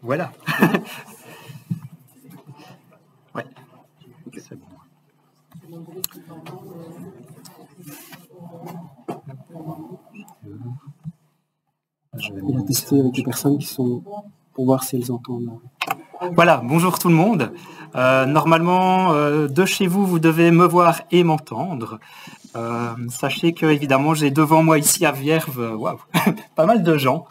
Voilà. Ouais. C'est bon. On va tester avec les personnes qui sont pour voir si elles entendent. Voilà, bonjour tout le monde. Normalement, de chez vous, vous devez me voir et m'entendre. Sachez que évidemment, j'ai devant moi ici à Vierve, pas mal de gens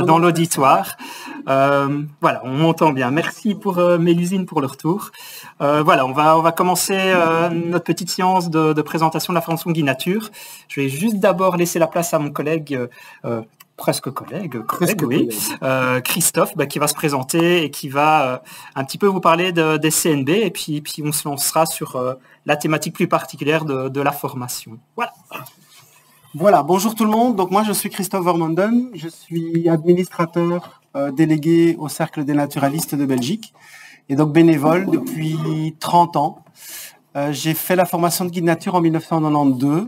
dans l'auditoire. Voilà, on m'entend bien. Merci pour Mélusine pour le retour. Voilà, on va commencer notre petite séance de présentation de la formation Guide Nature. Je vais juste d'abord laisser la place à mon collègue. Presque collègue, oui, Christophe, qui va se présenter et qui va un petit peu vous parler des CNB et puis on se lancera sur la thématique plus particulière de la formation. Voilà. Voilà, bonjour tout le monde. Donc moi je suis Christophe Vermanden, je suis administrateur délégué au Cercle des naturalistes de Belgique et donc bénévole depuis 30 ans. J'ai fait la formation de guide nature en 1992.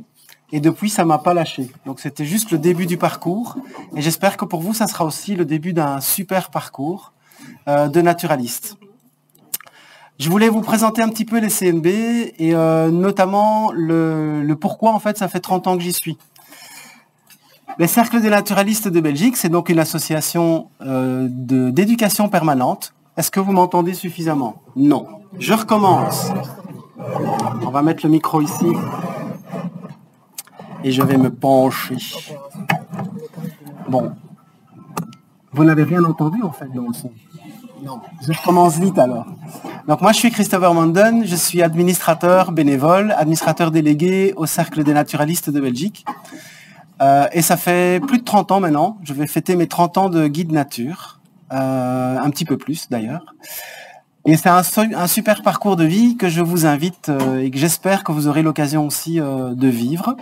Et depuis, ça m'a pas lâché. Donc, c'était juste le début du parcours. Et j'espère que pour vous, ça sera aussi le début d'un super parcours de naturaliste. Je voulais vous présenter un petit peu les CNB et notamment le pourquoi, en fait, ça fait 30 ans que j'y suis. Les Cercles des naturalistes de Belgique, c'est donc une association d'éducation permanente. Est-ce que vous m'entendez suffisamment? Non. Je recommence. On va mettre le micro ici. Et je vais me pencher. Bon. Vous n'avez rien entendu, en fait, dans le son? Non. Je recommence vite, alors. Donc, moi, je suis Christophe Vermanden. Je suis administrateur bénévole, administrateur délégué au Cercle des naturalistes de Belgique. Et ça fait plus de 30 ans maintenant. Je vais fêter mes 30 ans de guide nature. Un petit peu plus, d'ailleurs. Et c'est un super parcours de vie que je vous invite et que j'espère que vous aurez l'occasion aussi de vivre.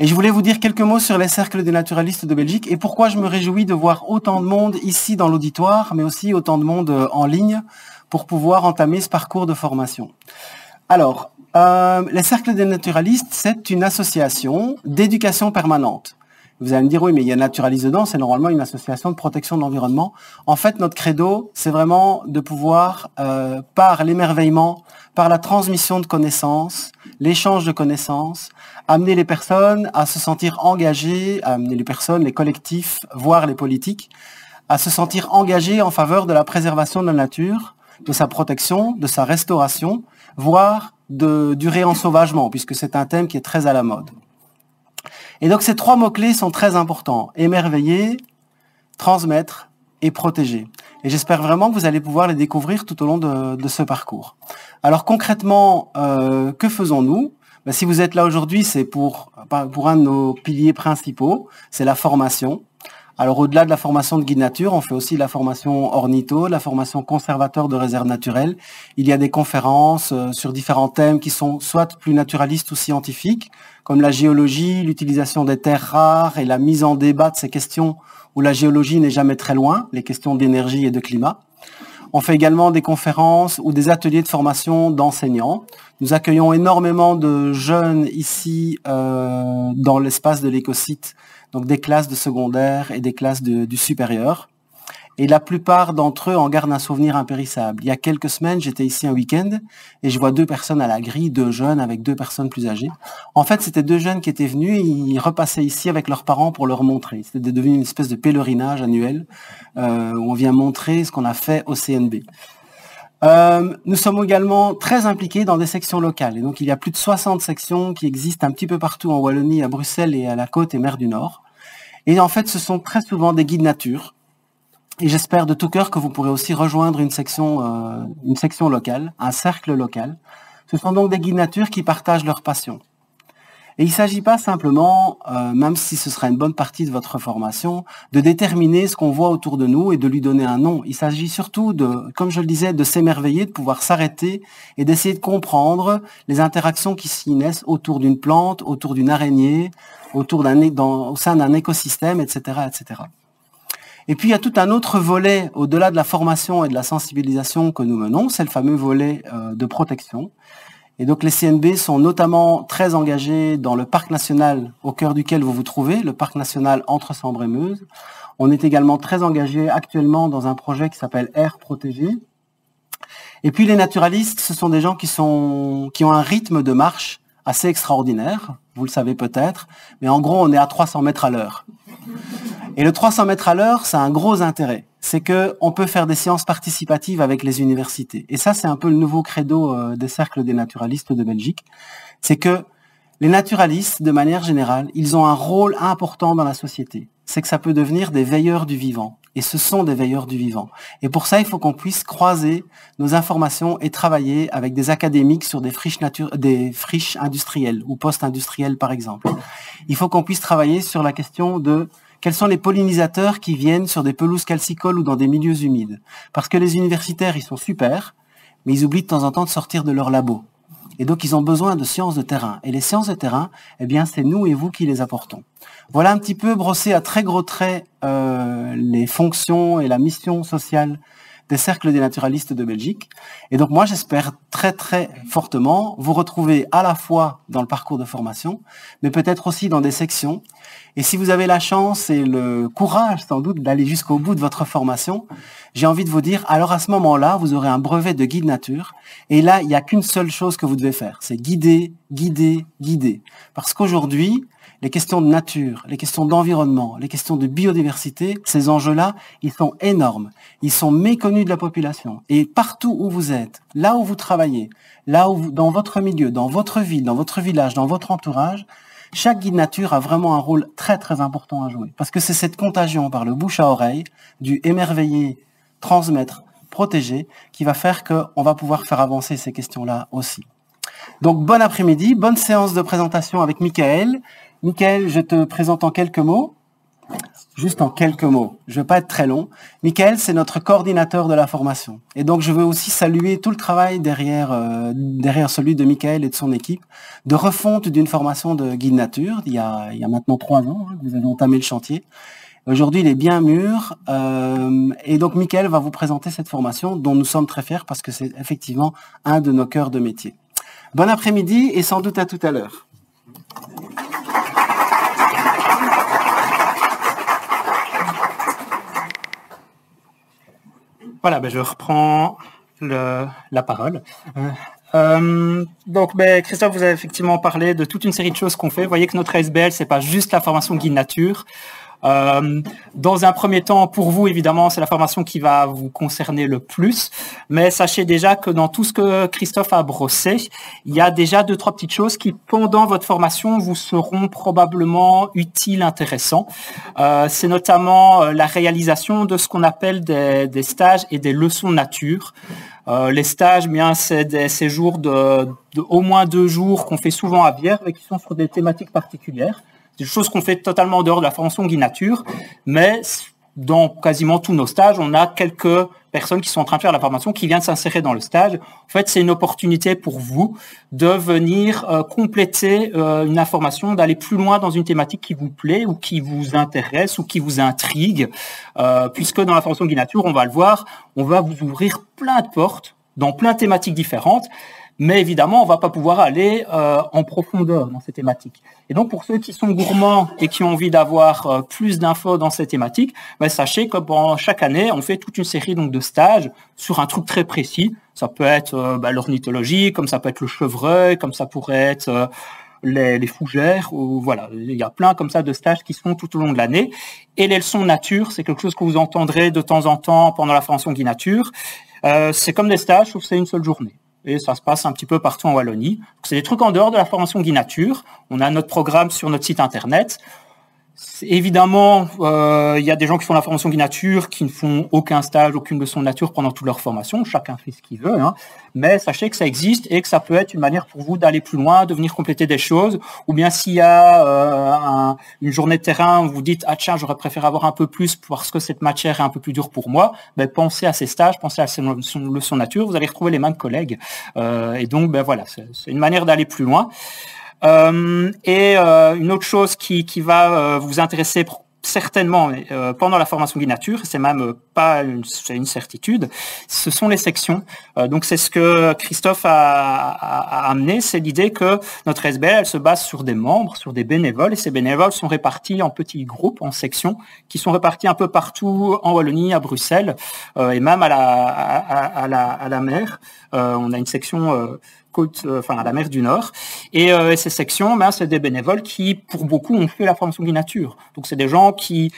Et je voulais vous dire quelques mots sur les cercles des naturalistes de Belgique et pourquoi je me réjouis de voir autant de monde ici dans l'auditoire, mais aussi autant de monde en ligne pour pouvoir entamer ce parcours de formation. Alors, les cercles des naturalistes, c'est une association d'éducation permanente. Vous allez me dire, oui, mais il y a naturaliste dedans, c'est normalement une association de protection de l'environnement. En fait, notre credo, c'est vraiment de pouvoir, par l'émerveillement, par la transmission de connaissances, l'échange de connaissances, amener les personnes à se sentir engagées, amener les personnes, les collectifs, voire les politiques, à se sentir engagés en faveur de la préservation de la nature, de sa protection, de sa restauration, voire du réensauvagement, puisque c'est un thème qui est très à la mode. Et donc ces trois mots-clés sont très importants. Émerveiller, transmettre et protéger. Et j'espère vraiment que vous allez pouvoir les découvrir tout au long de ce parcours. Alors concrètement, que faisons-nous? Si vous êtes là aujourd'hui, c'est pour un de nos piliers principaux, c'est la formation. Alors au-delà de la formation de guide nature, on fait aussi la formation ornitho, la formation conservateur de réserves naturelles. Il y a des conférences sur différents thèmes qui sont soit plus naturalistes ou scientifiques, comme la géologie, l'utilisation des terres rares et la mise en débat de ces questions où la géologie n'est jamais très loin, les questions d'énergie et de climat. On fait également des conférences ou des ateliers de formation d'enseignants. Nous accueillons énormément de jeunes ici dans l'espace de l'écosite, donc des classes de secondaire et des classes du supérieur. Et la plupart d'entre eux en gardent un souvenir impérissable. Il y a quelques semaines, j'étais ici un week-end et je vois 2 personnes à la grille, 2 jeunes avec 2 personnes plus âgées. En fait, c'était 2 jeunes qui étaient venus et ils repassaient ici avec leurs parents pour leur montrer. C'était devenu une espèce de pèlerinage annuel où on vient montrer ce qu'on a fait au CNB. Nous sommes également très impliqués dans des sections locales. Et donc, il y a plus de 60 sections qui existent un petit peu partout en Wallonie, à Bruxelles et à la côte et mer du Nord. Et en fait, ce sont très souvent des guides nature. Et j'espère de tout cœur que vous pourrez aussi rejoindre une section locale, un cercle local. Ce sont donc des guides nature qui partagent leur passion. Et il ne s'agit pas simplement, même si ce sera une bonne partie de votre formation, de déterminer ce qu'on voit autour de nous et de lui donner un nom. Il s'agit surtout de, comme je le disais, de s'émerveiller, de pouvoir s'arrêter et d'essayer de comprendre les interactions qui s'y naissent autour d'une plante, autour d'une araignée, au sein d'un écosystème, etc., etc. Et puis, il y a tout un autre volet, au-delà de la formation et de la sensibilisation que nous menons, c'est le fameux volet de protection. Et donc les CNB sont notamment très engagés dans le parc national au cœur duquel vous vous trouvez, le parc national entre Sambre et Meuse. On est également très engagé actuellement dans un projet qui s'appelle Air Protégé. Et puis les naturalistes, ce sont des gens qui ont un rythme de marche assez extraordinaire, vous le savez peut-être, mais en gros on est à 300 mètres à l'heure. Et le 300 mètres à l'heure, ça a un gros intérêt, c'est qu'on peut faire des séances participatives avec les universités. Et ça, c'est un peu le nouveau credo des cercles des naturalistes de Belgique, c'est que les naturalistes, de manière générale, ils ont un rôle important dans la société. C'est que ça peut devenir des veilleurs du vivant. Et ce sont des veilleurs du vivant. Et pour ça, il faut qu'on puisse croiser nos informations et travailler avec des académiques sur des friches industrielles ou post-industrielles, par exemple. Il faut qu'on puisse travailler sur la question de quels sont les pollinisateurs qui viennent sur des pelouses calcicoles ou dans des milieux humides. Parce que les universitaires, ils sont super, mais ils oublient de temps en temps de sortir de leur labo. Et donc, ils ont besoin de sciences de terrain. Et les sciences de terrain, eh bien, c'est nous et vous qui les apportons. Voilà un petit peu brossé à très gros traits les fonctions et la mission sociale des cercles des naturalistes de Belgique. Et donc, moi, j'espère très, très fortement vous retrouver à la fois dans le parcours de formation, mais peut-être aussi dans des sections. Et si vous avez la chance et le courage, sans doute, d'aller jusqu'au bout de votre formation, j'ai envie de vous dire, alors à ce moment-là, vous aurez un brevet de guide nature. Et là, il n'y a qu'une seule chose que vous devez faire, c'est guider, guider, guider. Parce qu'aujourd'hui, les questions de nature, les questions d'environnement, les questions de biodiversité, ces enjeux-là, ils sont énormes. Ils sont méconnus de la population. Et partout où vous êtes, là où vous travaillez, là où dans votre milieu, dans votre ville, dans votre village, dans votre entourage, chaque guide nature a vraiment un rôle très très important à jouer. Parce que c'est cette contagion par le bouche à oreille, du émerveiller, transmettre, protéger, qui va faire qu'on va pouvoir faire avancer ces questions-là aussi. Donc bon après-midi, bonne séance de présentation avec Michael. Michael, je te présente en quelques mots. Juste en quelques mots, je ne vais pas être très long. Michael, c'est notre coordinateur de la formation. Et donc, je veux aussi saluer tout le travail derrière celui de Michael et de son équipe, de refonte d'une formation de guide nature, il y a maintenant 3 ans, que vous avez entamé le chantier. Aujourd'hui, il est bien mûr. Et donc, Michael va vous présenter cette formation dont nous sommes très fiers parce que c'est effectivement un de nos cœurs de métier. Bon après-midi et sans doute à tout à l'heure. Voilà, je reprends la parole. Donc, Christophe, vous avez effectivement parlé de toute une série de choses qu'on fait. Vous voyez que notre ASBL, c'est pas juste la formation guide nature. Dans un premier temps, pour vous, évidemment, c'est la formation qui va vous concerner le plus. Mais sachez déjà que dans tout ce que Christophe a brossé, il y a déjà 2-3 petites choses qui, pendant votre formation, vous seront probablement utiles, intéressants. C'est notamment la réalisation de ce qu'on appelle des stages et des leçons nature. Les stages, bien, c'est des séjours de au moins 2 jours qu'on fait souvent à Vierve et qui sont sur des thématiques particulières. C'est des choses qu'on fait totalement en dehors de la formation guide nature, mais dans quasiment tous nos stages, on a quelques personnes qui sont en train de faire la formation qui viennent s'insérer dans le stage. En fait, c'est une opportunité pour vous de venir compléter une information, d'aller plus loin dans une thématique qui vous plaît ou qui vous intéresse ou qui vous intrigue, puisque dans la formation guide nature, on va le voir, on va vous ouvrir plein de portes dans plein de thématiques différentes. Mais évidemment, on ne va pas pouvoir aller en profondeur dans ces thématiques. Et donc, pour ceux qui sont gourmands et qui ont envie d'avoir plus d'infos dans ces thématiques, sachez que chaque année, on fait toute une série donc, de stages sur un truc très précis. Ça peut être l'ornithologie, comme ça peut être le chevreuil, comme ça pourrait être les fougères. Ou, voilà, il y a plein comme ça de stages qui se font tout au long de l'année. Et les leçons nature, c'est quelque chose que vous entendrez de temps en temps pendant la formation guide nature. C'est comme des stages, sauf que c'est une seule journée. Et ça se passe un petit peu partout en Wallonie. C'est des trucs en dehors de la formation guide nature. On a notre programme sur notre site internet. Évidemment, il y a des gens qui font la formation guide nature qui ne font aucun stage, aucune leçon de nature pendant toute leur formation. Chacun fait ce qu'il veut. Hein. Mais sachez que ça existe et que ça peut être une manière pour vous d'aller plus loin, de venir compléter des choses. Ou bien s'il y a une journée de terrain où vous dites « Ah tiens, j'aurais préféré avoir un peu plus parce que cette matière est un peu plus dure pour moi », pensez à ces stages, pensez à ces leçons de nature. Vous allez retrouver les mêmes collègues. Et donc, voilà, c'est une manière d'aller plus loin. Une autre chose qui va vous intéresser certainement, mais pendant la formation Guide Nature, c'est même pas une certitude, ce sont les sections. Donc c'est ce que Christophe a amené, c'est l'idée que notre SBL, elle se base sur des membres, sur des bénévoles, et ces bénévoles sont répartis en petits groupes, en sections, qui sont répartis un peu partout en Wallonie, à Bruxelles, et même à la mer. On a une section à la mer du Nord. Et ces sections, c'est des bénévoles qui, pour beaucoup, ont fait la formation Guide Nature. Donc c'est des gens qui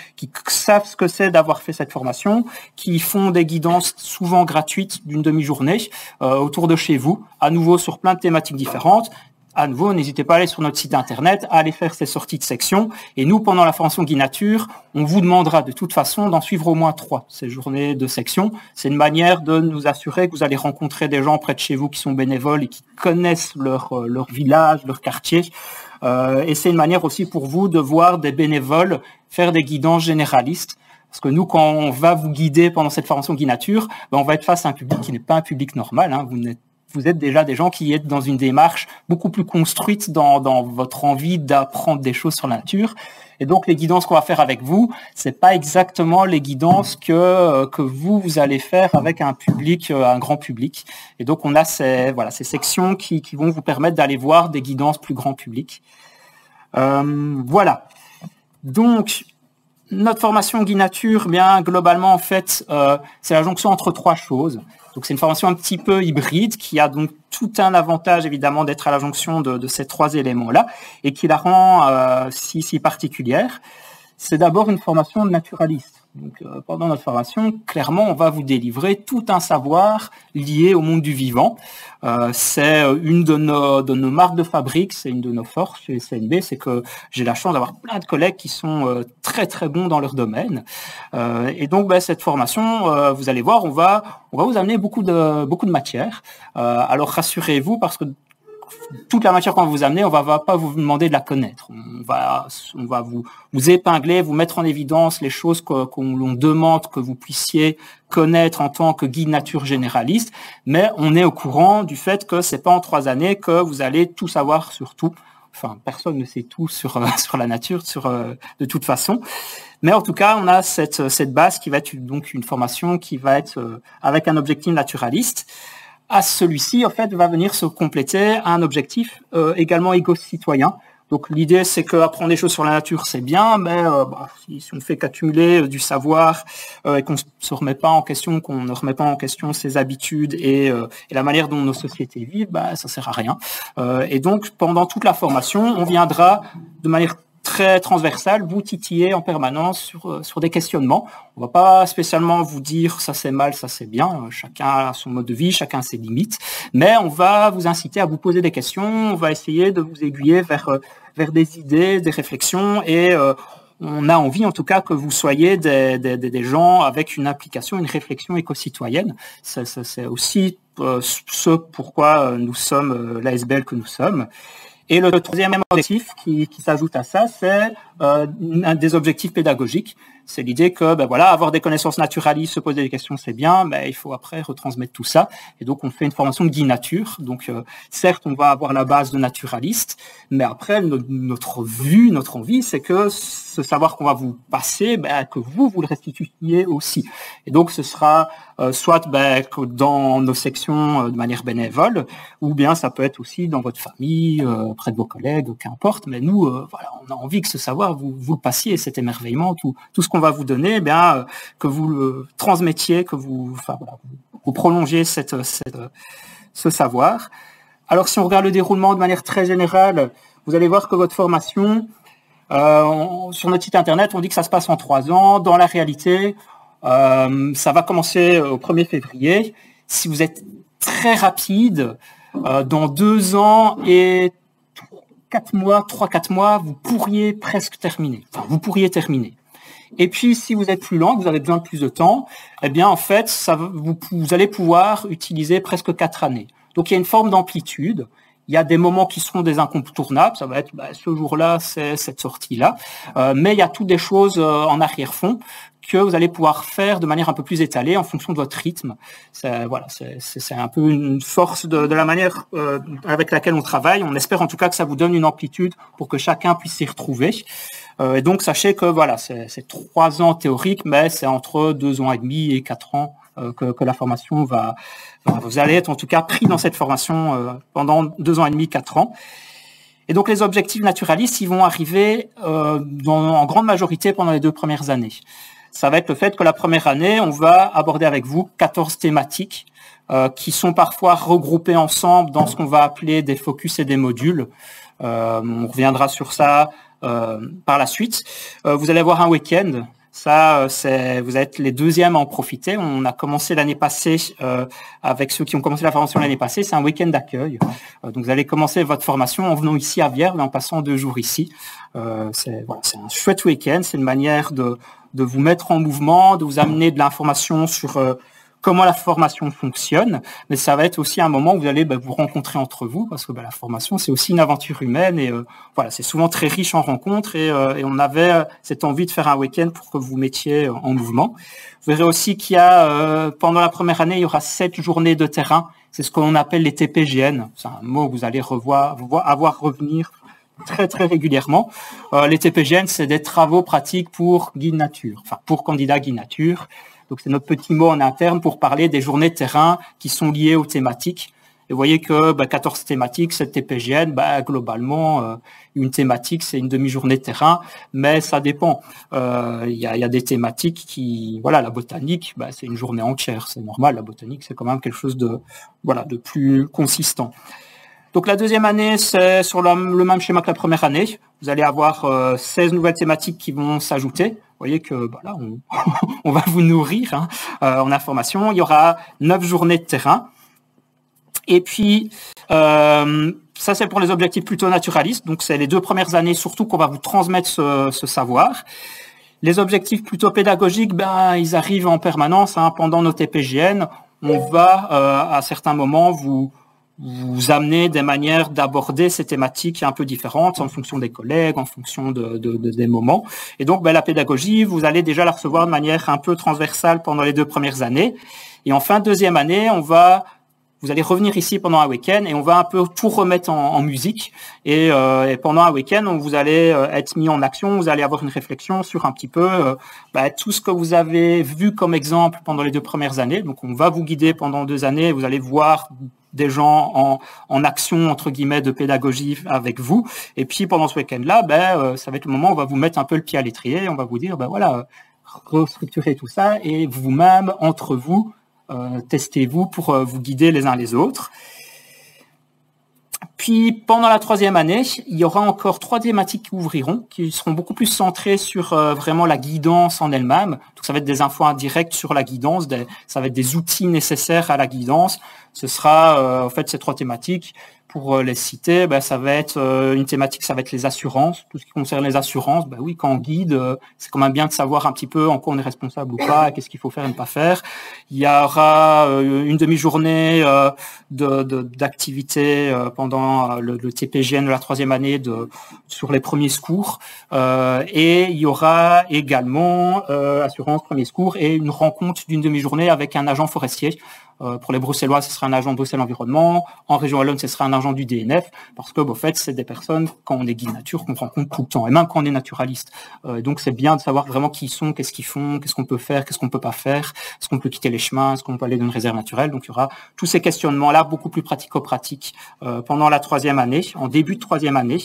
savent ce que c'est d'avoir fait cette formation, qui font des guidances souvent gratuites d'une demi-journée autour de chez vous, à nouveau sur plein de thématiques différentes. À nouveau, n'hésitez pas à aller sur notre site internet, à aller faire ces sorties de sections. Et nous, pendant la formation Guide Nature, on vous demandera de toute façon d'en suivre au moins 3, ces journées de sections. C'est une manière de nous assurer que vous allez rencontrer des gens près de chez vous qui sont bénévoles et qui connaissent leur village, leur quartier. Et c'est une manière aussi pour vous de voir des bénévoles faire des guidances généralistes. Parce que nous, quand on va vous guider pendant cette formation Guide Nature, on va être face à un public qui n'est pas un public normal. Vous êtes déjà des gens qui êtes dans une démarche beaucoup plus construite dans votre envie d'apprendre des choses sur la nature. Et donc, les guidances qu'on va faire avec vous, c'est pas exactement les guidances que vous allez faire avec un public, un grand public. Et donc, on a ces sections qui vont vous permettre d'aller voir des guidances plus grand public. Voilà. Donc, notre formation Guide Nature, globalement, en fait, c'est la jonction entre 3 choses. Donc c'est une formation un petit peu hybride qui a donc tout un avantage évidemment d'être à la jonction de ces 3 éléments-là et qui la rend si particulière. C'est d'abord une formation de naturaliste. Donc pendant notre formation, clairement, on va vous délivrer tout un savoir lié au monde du vivant. C'est une de nos marques de fabrique, c'est une de nos forces chez CNB, c'est que j'ai la chance d'avoir plein de collègues qui sont très très bons dans leur domaine. Et donc cette formation, vous allez voir, on va vous amener beaucoup de matière. Alors rassurez-vous, parce que toute la matière qu'on va vous amener, on va pas vous demander de la connaître. On va vous épingler, vous mettre en évidence les choses qu'on demande que vous puissiez connaître en tant que guide nature généraliste, mais on est au courant du fait que c'est pas en 3 années que vous allez tout savoir sur tout. Enfin, personne ne sait tout sur la nature, de toute façon. Mais en tout cas, on a cette base qui va être donc une formation qui va être avec un objectif naturaliste. À celui-ci, en fait, va venir se compléter à un objectif également éco-citoyen. Donc l'idée, c'est qu'apprendre des choses sur la nature, c'est bien, mais si on ne fait qu'accumuler du savoir et qu'on ne remet pas en question ses habitudes et la manière dont nos sociétés vivent, ça sert à rien. Et donc, pendant toute la formation, on viendra de manière très transversale, vous titiller en permanence sur des questionnements. On va pas spécialement vous dire ça c'est mal, ça c'est bien, chacun a son mode de vie, chacun a ses limites, mais on va vous inciter à vous poser des questions, on va essayer de vous aiguiller vers des idées, des réflexions, et on a envie en tout cas que vous soyez des gens avec une implication, une réflexion éco-citoyenne. C'est aussi ce pourquoi nous sommes l'ASBL que nous sommes. Et le 3e objectif qui s'ajoute à ça, c'est un des objectifs pédagogiques. C'est l'idée que, avoir des connaissances naturalistes, se poser des questions, c'est bien, mais il faut après retransmettre tout ça. Et donc, on fait une formation de guide nature. Donc, certes, on va avoir la base de naturaliste, mais après, notre envie, c'est que ce savoir qu'on va vous passer, que vous le restituiez aussi. Et donc, ce sera soit dans nos sections de manière bénévole, ou bien ça peut être aussi dans votre famille, près de vos collègues, qu'importe. Mais nous, on a envie que ce savoir, vous le passiez, cet émerveillement, tout ce qu'on va vous donner, que vous le transmettiez, que vous prolongiez ce savoir. Alors, si on regarde le déroulement de manière très générale, vous allez voir que votre formation, sur notre site internet, on dit que ça se passe en 3 ans. Dans la réalité, ça va commencer au 1er février. Si vous êtes très rapide, dans 2 ans et 3-4 mois, vous pourriez presque terminer. Enfin, vous pourriez terminer. Et puis, si vous êtes plus lent, que vous avez besoin de plus de temps, en fait, vous allez pouvoir utiliser presque 4 années. Donc, il y a une forme d'amplitude Il y a des moments qui seront des incontournables, ça va être ce jour-là, c'est cette sortie-là, mais il y a toutes des choses en arrière-fond que vous allez pouvoir faire de manière un peu plus étalée en fonction de votre rythme. Voilà, c'est un peu une force de la manière avec laquelle on travaille. On espère en tout cas que ça vous donne une amplitude pour que chacun puisse s'y retrouver. Et donc sachez que voilà, c'est 3 ans théoriques, mais c'est entre 2 ans et demi et 4 ans que la formation va. Vous allez être en tout cas pris dans cette formation pendant 2 ans et demi, 4 ans. Et donc les objectifs naturalistes, ils vont arriver en grande majorité pendant les 2 premières années. Ça va être le fait que la première année, on va aborder avec vous 14 thématiques qui sont parfois regroupées ensemble dans ce qu'on va appeler des focus et des modules. On reviendra sur ça par la suite. Vous allez avoir un week-end. Ça, vous êtes les 2e à en profiter. On a commencé l'année passée avec ceux qui ont commencé la formation l'année passée. C'est un week-end d'accueil. Donc, vous allez commencer votre formation en venant ici à Vierve et en passant 2 jours ici. C'est un chouette week-end. C'est une manière de vous mettre en mouvement, de vous amener de l'information sur comment la formation fonctionne, mais ça va être aussi un moment où vous allez vous rencontrer entre vous, parce que la formation, c'est aussi une aventure humaine, et voilà, c'est souvent très riche en rencontres, et on avait cette envie de faire un week-end pour que vous vous mettiez en mouvement. Vous verrez aussi qu'il y a, pendant la première année, il y aura 7 journées de terrain, c'est ce qu'on appelle les TPGN, c'est un mot que vous allez avoir revenir très très régulièrement. Les TPGN, c'est des travaux pratiques pour guide nature, enfin pour candidat guide nature. Donc c'est notre petit mot en interne pour parler des journées de terrain qui sont liées aux thématiques. Et vous voyez que 14 thématiques, 7 TPGN, globalement, une thématique, c'est une demi-journée de terrain, mais ça dépend. Il y a des thématiques qui, voilà, la botanique, c'est une journée entière, c'est normal. La botanique, c'est quand même quelque chose de plus consistant. Donc la 2e année, c'est sur le même schéma que la première année. Vous allez avoir 16 nouvelles thématiques qui vont s'ajouter. Vous voyez que là, on va vous nourrir en information. Il y aura 9 journées de terrain. Et puis, ça c'est pour les objectifs plutôt naturalistes. Donc c'est les 2 premières années surtout qu'on va vous transmettre ce savoir. Les objectifs plutôt pédagogiques, ils arrivent en permanence. Pendant nos TPGN, on va à certains moments vous amener des manières d'aborder ces thématiques un peu différentes en fonction des collègues, en fonction des moments. Et donc, la pédagogie, vous allez déjà la recevoir de manière un peu transversale pendant les 2 premières années. Et en fin de 2e année, vous allez revenir ici pendant un week-end et on va un peu tout remettre en musique. Et pendant un week-end, vous allez être mis en action, vous allez avoir une réflexion sur un petit peu tout ce que vous avez vu comme exemple pendant les 2 premières années. Donc, on va vous guider pendant 2 années. Vous allez voir des gens en action, entre guillemets, de pédagogie avec vous. Et puis, pendant ce week-end-là, ça va être le moment où on va vous mettre un peu le pied à l'étrier. On va vous dire, restructurez tout ça et vous-même, entre vous, testez-vous pour vous guider les uns les autres. Puis, pendant la 3e année, il y aura encore 3 thématiques qui ouvriront, qui seront beaucoup plus centrées sur vraiment la guidance en elle-même. Donc, ça va être des infos indirectes sur la guidance, ça va être des outils nécessaires à la guidance. Ce sera, en fait, ces 3 thématiques. Pour les citer, ça va être une thématique, ça va être les assurances, tout ce qui concerne les assurances. Oui, quand on guide, c'est quand même bien de savoir un petit peu en quoi on est responsable ou pas, qu'est-ce qu'il faut faire et ne pas faire. Il y aura une demi-journée d'activité pendant le TPGN de la 3e année sur les premiers secours. Et il y aura également assurance, premiers secours et une rencontre d'une demi-journée avec un agent forestier. Pour les Bruxellois, ce sera un agent de Bruxelles Environnement. En région Wallonne, ce sera un agent du DNF. Parce que, en fait, c'est des personnes, quand on est guide nature, qu'on rencontre tout le temps. Et même quand on est naturaliste. Donc, c'est bien de savoir vraiment qui ils sont, qu'est-ce qu'ils font, qu'est-ce qu'on peut faire, qu'est-ce qu'on peut pas faire. Est-ce qu'on peut quitter les chemins, est-ce qu'on peut aller dans une réserve naturelle. Donc, il y aura tous ces questionnements-là, beaucoup plus pratico-pratiques, pendant la 3e année, en début de 3e année.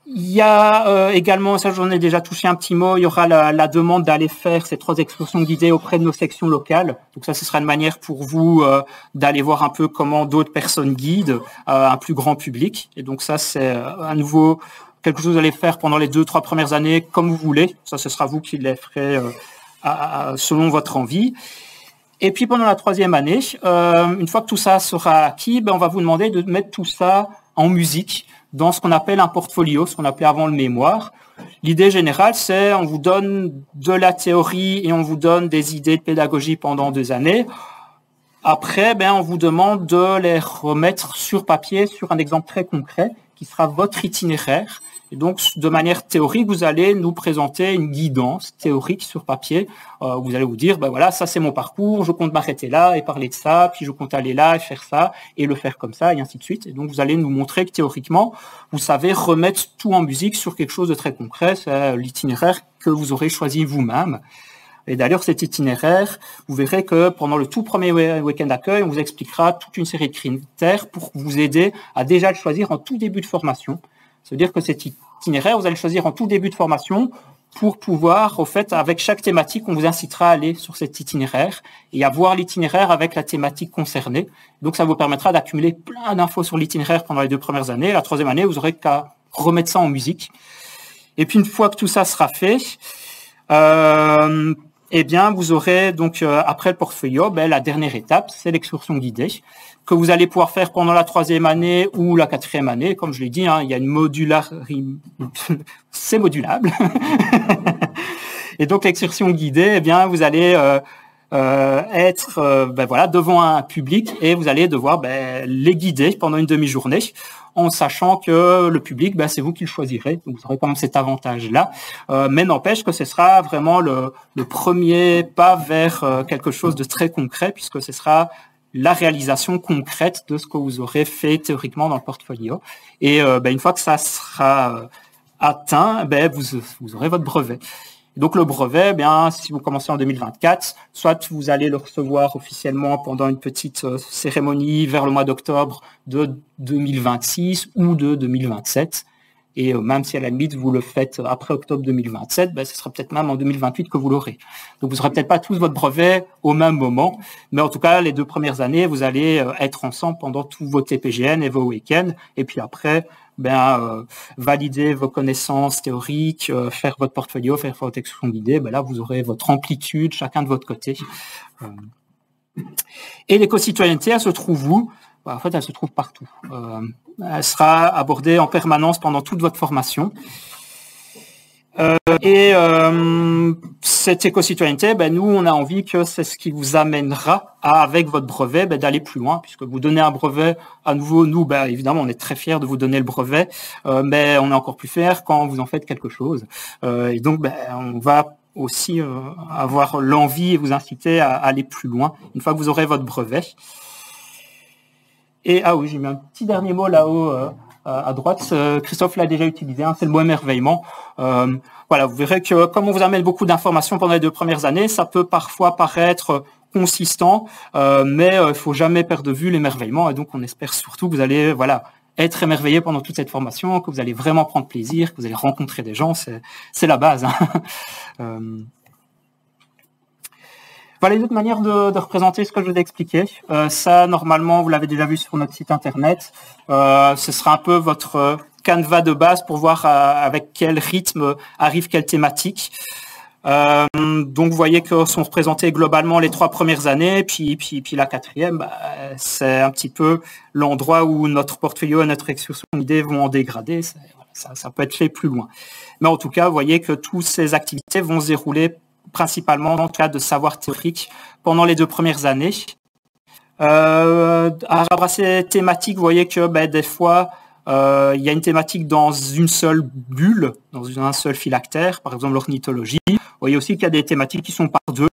Il y a également, ça j'en ai déjà touché un petit mot, il y aura la demande d'aller faire ces 3 excursions guidées auprès de nos sections locales. Donc ça, ce sera une manière pour vous d'aller voir un peu comment d'autres personnes guident un plus grand public. Et donc ça, c'est à nouveau quelque chose que vous allez faire pendant les 2-3 premières années comme vous voulez. Ça, ce sera vous qui les ferez selon votre envie. Et puis pendant la 3e année, une fois que tout ça sera acquis, on va vous demander de mettre tout ça en musique dans ce qu'on appelle un portfolio, ce qu'on appelait avant le mémoire. L'idée générale, c'est on vous donne de la théorie et on vous donne des idées de pédagogie pendant 2 années. Après, on vous demande de les remettre sur papier sur un exemple très concret qui sera votre itinéraire. Et donc, de manière théorique, vous allez nous présenter une guidance théorique sur papier. Vous allez vous dire, voilà, ça c'est mon parcours, je compte m'arrêter là et parler de ça, puis je compte aller là et faire ça, et le faire comme ça, et ainsi de suite. Et donc, vous allez nous montrer que théoriquement, vous savez remettre tout en musique sur quelque chose de très concret. C'est l'itinéraire que vous aurez choisi vous-même. Et d'ailleurs, cet itinéraire, vous verrez que pendant le tout premier week-end d'accueil, on vous expliquera toute une série de critères pour vous aider à déjà le choisir en tout début de formation. C'est-à-dire que cet itinéraire, vous allez le choisir en tout début de formation pour pouvoir, au fait, avec chaque thématique, on vous incitera à aller sur cet itinéraire et à voir l'itinéraire avec la thématique concernée. Donc, ça vous permettra d'accumuler plein d'infos sur l'itinéraire pendant les 2 premières années. La 3e année, vous aurez qu'à remettre ça en musique. Et puis, une fois que tout ça sera fait, vous aurez donc, après le portfolio, la dernière étape, c'est l'excursion guidée, que vous allez pouvoir faire pendant la 3e année ou la 4e année. Comme je l'ai dit, il y a une c'est modulable. Et donc, l'excursion guidée, vous allez être devant un public et vous allez devoir les guider pendant une demi-journée en sachant que le public, c'est vous qui le choisirez. Donc, vous aurez quand même cet avantage-là. Mais n'empêche que ce sera vraiment le premier pas vers quelque chose de très concret puisque ce sera la réalisation concrète de ce que vous aurez fait théoriquement dans le portfolio. Et une fois que ça sera atteint, vous aurez votre brevet. Et donc le brevet, si vous commencez en 2024, soit vous allez le recevoir officiellement pendant une petite cérémonie vers le mois d'octobre de 2026 ou de 2027. Et même si à la limite vous le faites après octobre 2027, ce sera peut-être même en 2028 que vous l'aurez. Donc vous n'aurez peut-être pas tous votre brevet au même moment, mais en tout cas les 2 premières années, vous allez être ensemble pendant tous vos TPGN et vos week-ends. Et puis après, valider vos connaissances théoriques, faire votre portfolio, faire votre excursion guidée. Là, vous aurez votre amplitude, chacun de votre côté. Et l'éco-citoyenneté, elle se trouve où ? En fait, elle se trouve partout. Elle sera abordée en permanence pendant toute votre formation. Cette éco-citoyenneté, nous, on a envie que c'est ce qui vous amènera avec votre brevet, d'aller plus loin, puisque vous donnez un brevet à nouveau. Nous, évidemment, on est très fiers de vous donner le brevet, mais on est encore plus fiers quand vous en faites quelque chose. Et donc, on va aussi avoir l'envie et vous inciter à aller plus loin une fois que vous aurez votre brevet. Et oui, j'ai mis un petit dernier mot là-haut à droite. Christophe l'a déjà utilisé, c'est le mot émerveillement. Vous verrez que comme on vous amène beaucoup d'informations pendant les 2 premières années, ça peut parfois paraître consistant, mais il faut jamais perdre de vue l'émerveillement. Et donc, on espère surtout que vous allez être émerveillé pendant toute cette formation, que vous allez vraiment prendre plaisir, que vous allez rencontrer des gens. C'est la base. Voilà une autre manière de représenter ce que je vous ai expliqué. Ça, normalement, vous l'avez déjà vu sur notre site internet. Ce sera un peu votre canevas de base pour voir avec quel rythme arrive quelle thématique. Donc, vous voyez que sont représentées globalement les 3 premières années, puis la 4e, c'est un petit peu l'endroit où notre portfolio et notre excursion guidée vont en dégrader. Ça peut être fait plus loin. Mais en tout cas, vous voyez que toutes ces activités vont se dérouler principalement dans le cadre de savoir théorique pendant les 2 premières années. À rabrasser thématiques, vous voyez que des fois, il y a une thématique dans une seule bulle, dans un seul phylactère, par exemple l'ornithologie. Vous voyez aussi qu'il y a des thématiques qui sont par 2.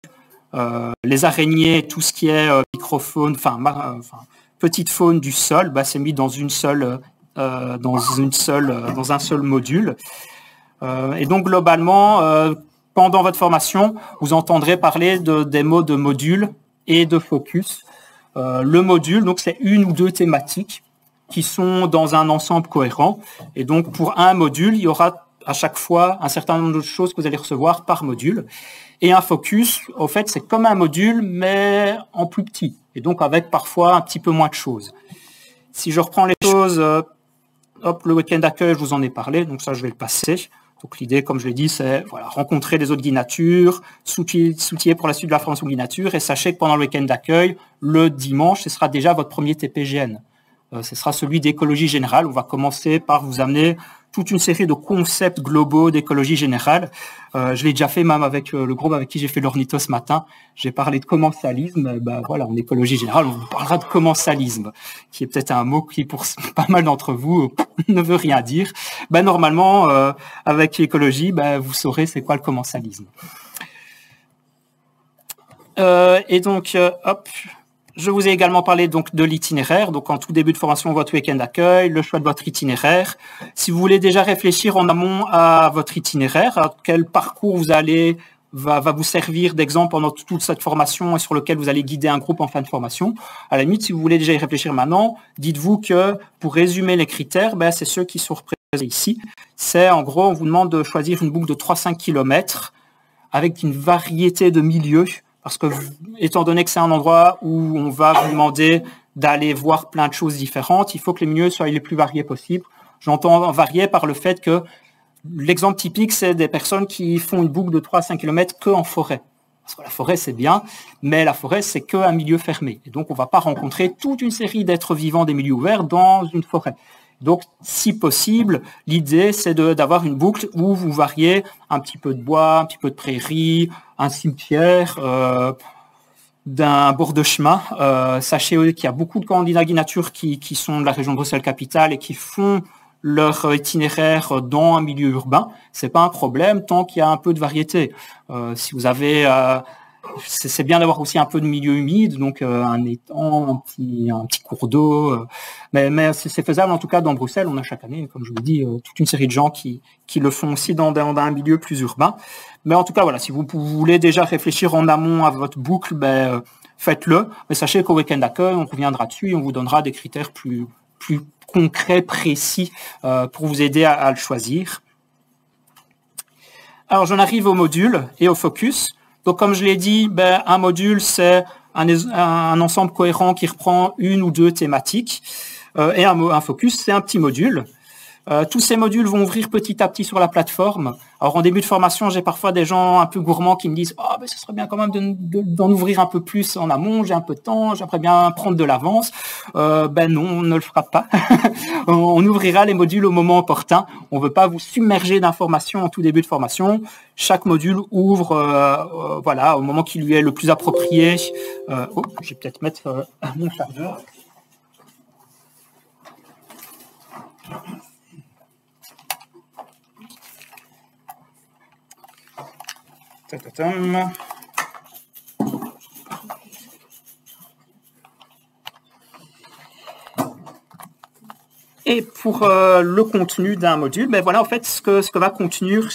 Les araignées, tout ce qui est microfaune, petite faune du sol, c'est mis dans dans un seul module. Et donc globalement, pendant votre formation, vous entendrez parler des mots de module et de focus. Le module, donc, c'est 1 ou 2 thématiques qui sont dans un ensemble cohérent. Et donc, pour un module, il y aura à chaque fois un certain nombre de choses que vous allez recevoir par module. Et un focus, au fait, c'est comme un module, mais en plus petit. Et donc, avec parfois un petit peu moins de choses. Si je reprends les choses, le week-end d'accueil, je vous en ai parlé, donc ça, je vais le passer. Donc l'idée, comme je l'ai dit, c'est rencontrer les autres guides nature, s'outiller pour la suite de la formation guide nature, et sachez que pendant le week-end d'accueil, le dimanche, ce sera déjà votre premier TPGN. Ce sera celui d'écologie générale. On va commencer par vous amener toute une série de concepts globaux d'écologie générale. Je l'ai déjà fait même avec le groupe avec qui j'ai fait l'ornitho ce matin. J'ai parlé de commensalisme. Voilà, en écologie générale, on vous parlera de commensalisme, qui est peut-être un mot qui, pour pas mal d'entre vous, ne veut rien dire. Normalement, avec l'écologie, vous saurez c'est quoi le commensalisme. Et donc, hop... Je vous ai également parlé donc de l'itinéraire. Donc, en tout début de formation, votre week-end d'accueil, le choix de votre itinéraire. Si vous voulez déjà réfléchir en amont à votre itinéraire, à quel parcours vous allez va vous servir d'exemple pendant toute cette formation et sur lequel vous allez guider un groupe en fin de formation. À la limite, si vous voulez déjà y réfléchir maintenant, dites-vous que pour résumer les critères, c'est ceux qui sont représentés ici. C'est en gros, on vous demande de choisir une boucle de 3-5 km avec une variété de milieux. Parce que, étant donné que c'est un endroit où on va vous demander d'aller voir plein de choses différentes, il faut que les milieux soient les plus variés possibles. J'entends varier par le fait que l'exemple typique, c'est des personnes qui font une boucle de 3 à 5 km que en forêt. Parce que la forêt, c'est bien, mais la forêt, c'est qu'un milieu fermé. Et donc, on ne va pas rencontrer toute une série d'êtres vivants des milieux ouverts dans une forêt. Donc, si possible, l'idée, c'est d'avoir une boucle où vous variez un petit peu de bois, un petit peu de prairie, un cimetière, d'un bord de chemin. Sachez qu'il y a beaucoup de candidats nature qui sont de la région de Bruxelles-Capitale et qui font leur itinéraire dans un milieu urbain. C'est pas un problème tant qu'il y a un peu de variété. Si vous avez... c'est bien d'avoir aussi un peu de milieu humide, donc un étang, un petit cours d'eau. Mais c'est faisable, en tout cas, dans Bruxelles. On a chaque année, comme je vous dis, toute une série de gens qui le font aussi dans un milieu plus urbain. Mais en tout cas, voilà, si vous voulez déjà réfléchir en amont à votre boucle, faites-le. Mais sachez qu'au week-end d'accueil, on reviendra dessus et on vous donnera des critères plus concrets, précis, pour vous aider à le choisir. Alors, j'en arrive au module et au focus. Donc, comme je l'ai dit, un module, c'est un ensemble cohérent qui reprend une ou deux thématiques. Et un focus, c'est un petit module. Tous ces modules vont ouvrir petit à petit sur la plateforme. Alors, en début de formation, j'ai parfois des gens un peu gourmands qui me disent « Oh, ce serait bien quand même d'en ouvrir un peu plus en amont, j'ai un peu de temps, j'aimerais bien prendre de l'avance. » Non, on ne le fera pas. On ouvrira les modules au moment opportun. On ne veut pas vous submerger d'informations en tout début de formation. Chaque module ouvre voilà, au moment qui lui est le plus approprié. Je vais peut-être mettre mon chargeur. Et pour le contenu d'un module, voilà en fait ce que va contenir